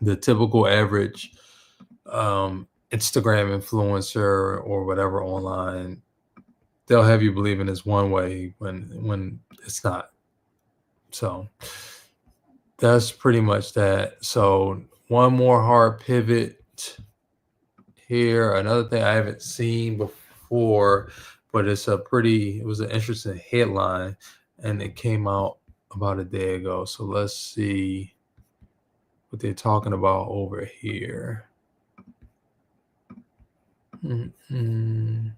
the typical average Instagram influencer or whatever online, they'll have you believing it's one way when it's not. So that's pretty much that. So one more hard pivot here. Another thing I haven't seen before, but it was an interesting headline, and it came out about a day ago. So let's see what they're talking about over here. Mm-hmm.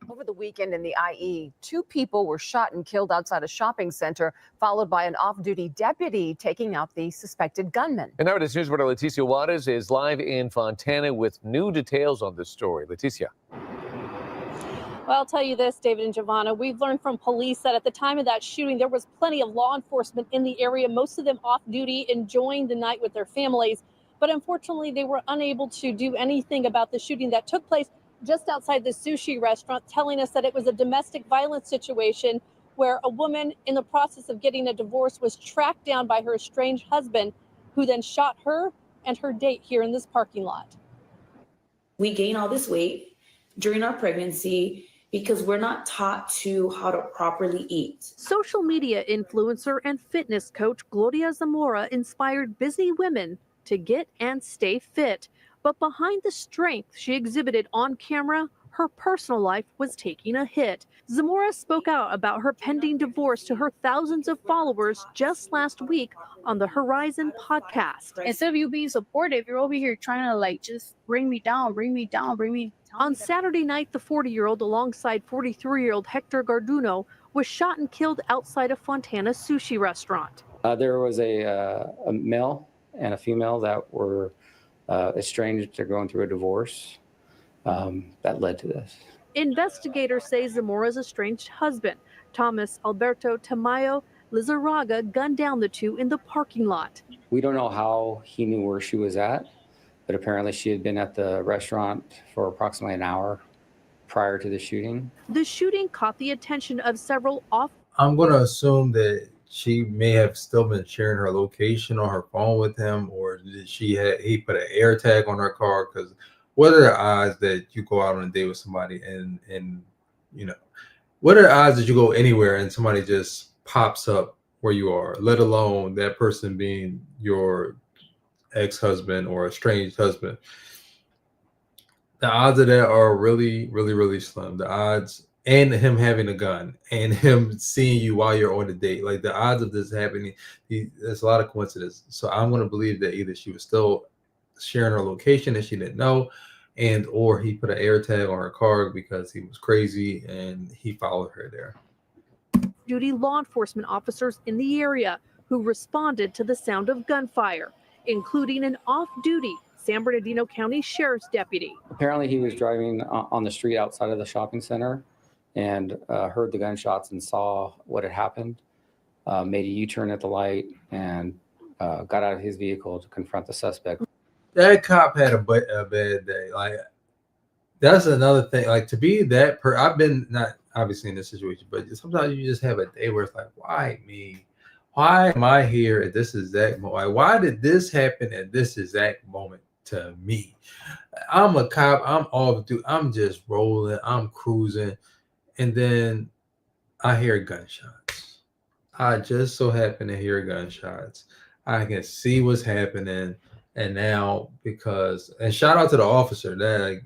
Over the weekend in the IE, 2 people were shot and killed outside a shopping center, followed by an off-duty deputy taking out the suspected gunman. And now it is news reporter Leticia Juarez is live in Fontana with new details on this story. Leticia. Well, I'll tell you this, David and Giovanna, we've learned from police that at the time of that shooting, there was plenty of law enforcement in the area, most of them off duty, enjoying the night with their families. But unfortunately, they were unable to do anything about the shooting that took place just outside the sushi restaurant, telling us that it was a domestic violence situation where a woman in the process of getting a divorce was tracked down by her estranged husband, who then shot her and her date here in this parking lot. We gain all this weight during our pregnancy because we're not taught how to properly eat. Social media influencer and fitness coach Gloria Zamora inspired busy women to get and stay fit. But behind the strength she exhibited on camera, her personal life was taking a hit. Zamora spoke out about her pending divorce to her thousands of followers just last week on the Horizon podcast. Instead of you being supportive, you're over here trying to just bring me down, bring me down, bring me down. On Saturday night, the 40-year-old alongside 43-year-old Hector Garduno was shot and killed outside a Fontana sushi restaurant. There was a male and a female that were estranged. They're going through a divorce that led to this. Investigators say Zamora's estranged husband, Thomas Alberto Tamayo Lizarraga, gunned down the two in the parking lot. We don't know how he knew where she was at, but apparently she had been at the restaurant for approximately an hour prior to the shooting. The shooting caught the attention of several I'm going to assume that she may have still been sharing her location on her phone with him, or did he put an air tag on her car? Because what are the odds that you go out on a date with somebody and what are the odds that you go anywhere and somebody just pops up where you are, let alone that person being your ex-husband or estranged husband? The odds of that are really, really, really slim. The odds, and him having a gun and him seeing you while you're on a date, like the odds of this happening, there's a lot of coincidence. So I'm going to believe that either she was still sharing her location and she didn't know, and or he put an air tag on her car because he was crazy and he followed her there. Duty law enforcement officers in the area who responded to the sound of gunfire, including an off-duty San Bernardino County Sheriff's deputy. Apparently he was driving on the street outside of the shopping center and heard the gunshots and saw what had happened, made a U-turn at the light and got out of his vehicle to confront the suspect. That cop had a bad day. Like, that's another thing. Like, to be that I've been not obviously in this situation, but sometimes you just have a day where it's like, why me? Why am I here at this exact moment? Like, why did this happen at this exact moment to me? I'm a cop. I'm off, dude. I'm just rolling. I'm cruising. And then I hear gunshots. I just so happen to hear gunshots. I can see what's happening. And now, and shout out to the officer that,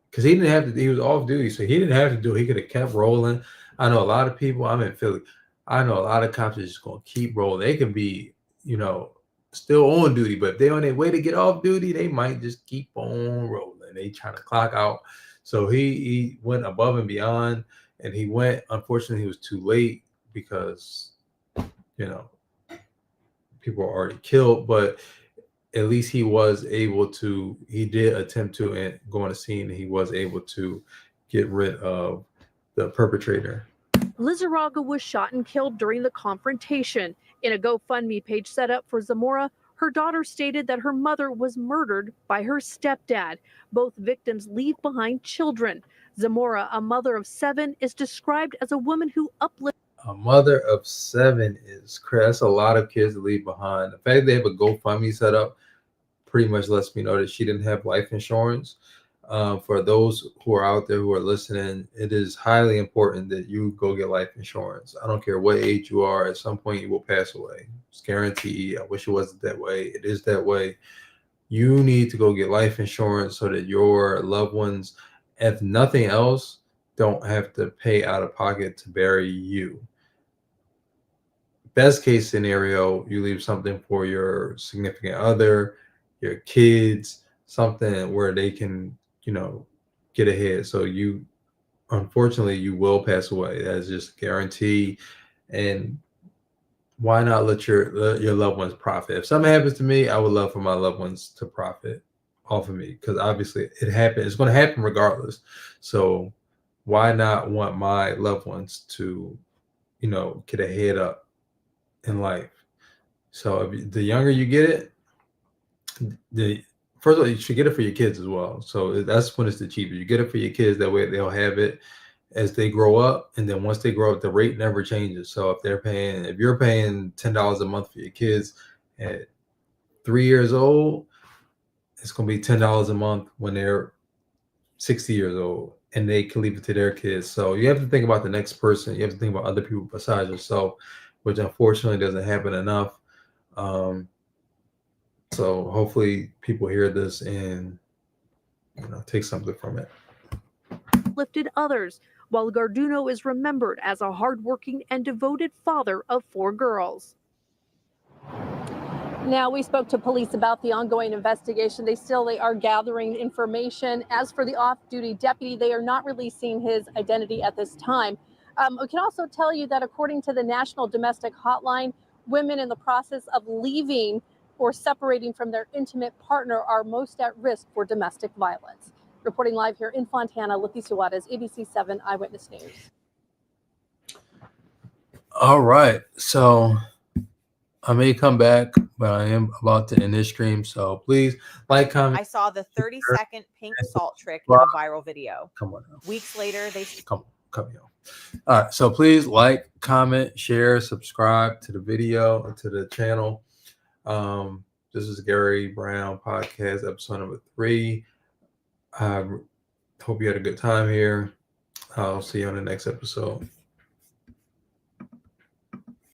because he didn't have to, he was off duty, so he didn't have to do it. He could have kept rolling. I know a lot of people, I'm in Philly, I know a lot of cops are just going to keep rolling. They can be, still on duty, but if they're on their way to get off duty, they might just keep on rolling. They trying to clock out. So he went above and beyond, and unfortunately, he was too late because, people were already killed, but at least he did attempt to go on the scene, and he was able to get rid of the perpetrator. Lizarraga was shot and killed during the confrontation. In a GoFundMe page set up for Zamora, her daughter stated that her mother was murdered by her stepdad. Both victims leave behind children. Zamora, a mother of 7, is described as a woman who uplifted. A mother of 7 is crazy. That's a lot of kids to leave behind. The fact they have a GoFundMe set up pretty much lets me know that she didn't have life insurance. For those who are out there who are listening, it is highly important that you go get life insurance. I don't care what age you are. At some point, you will pass away. It's guaranteed. I wish it wasn't that way. It is that way. You need to go get life insurance so that your loved ones, if nothing else, don't have to pay out of pocket to bury you. Best case scenario, you leave something for your significant other, your kids, something where they can, get ahead. So unfortunately, you will pass away. That's just a guarantee. And why not let your loved ones profit? If something happens to me, I would love for my loved ones to profit off of me, because obviously it happened. It's going to happen regardless. So why not want my loved ones to, get a head up in life? So the younger you get it, first of all, you should get it for your kids as well. So that's when it's the cheapest. You get it for your kids, that way they'll have it as they grow up, and then once they grow up, the rate never changes. So if you're paying $10 a month for your kids at 3 years old, it's going to be $10 a month when they're 60 years old, and they can leave it to their kids. So you have to think about the next person. You have to think about other people besides yourself, which unfortunately doesn't happen enough. So hopefully people hear this and take something from it. Lifted others, while Garduno is remembered as a hardworking and devoted father of 4 girls. Now, we spoke to police about the ongoing investigation. They are gathering information. As for the off-duty deputy, they are not releasing his identity at this time. We can also tell you that according to the National Domestic Hotline, women in the process of leaving or separating from their intimate partner are most at risk for domestic violence. Reporting live here in Fontana, Leticia Juarez, ABC 7 Eyewitness News. All right, so I may come back, but I am about to end this stream. So please like, comment. I saw the 30-second pink salt trick in a viral video. Come on. Weeks later, they come here. All right, so please like, comment, share, subscribe to the video, to the channel. This is Gary Brown Podcast, episode number 3. I hope you had a good time here. I'll see you on the next episode.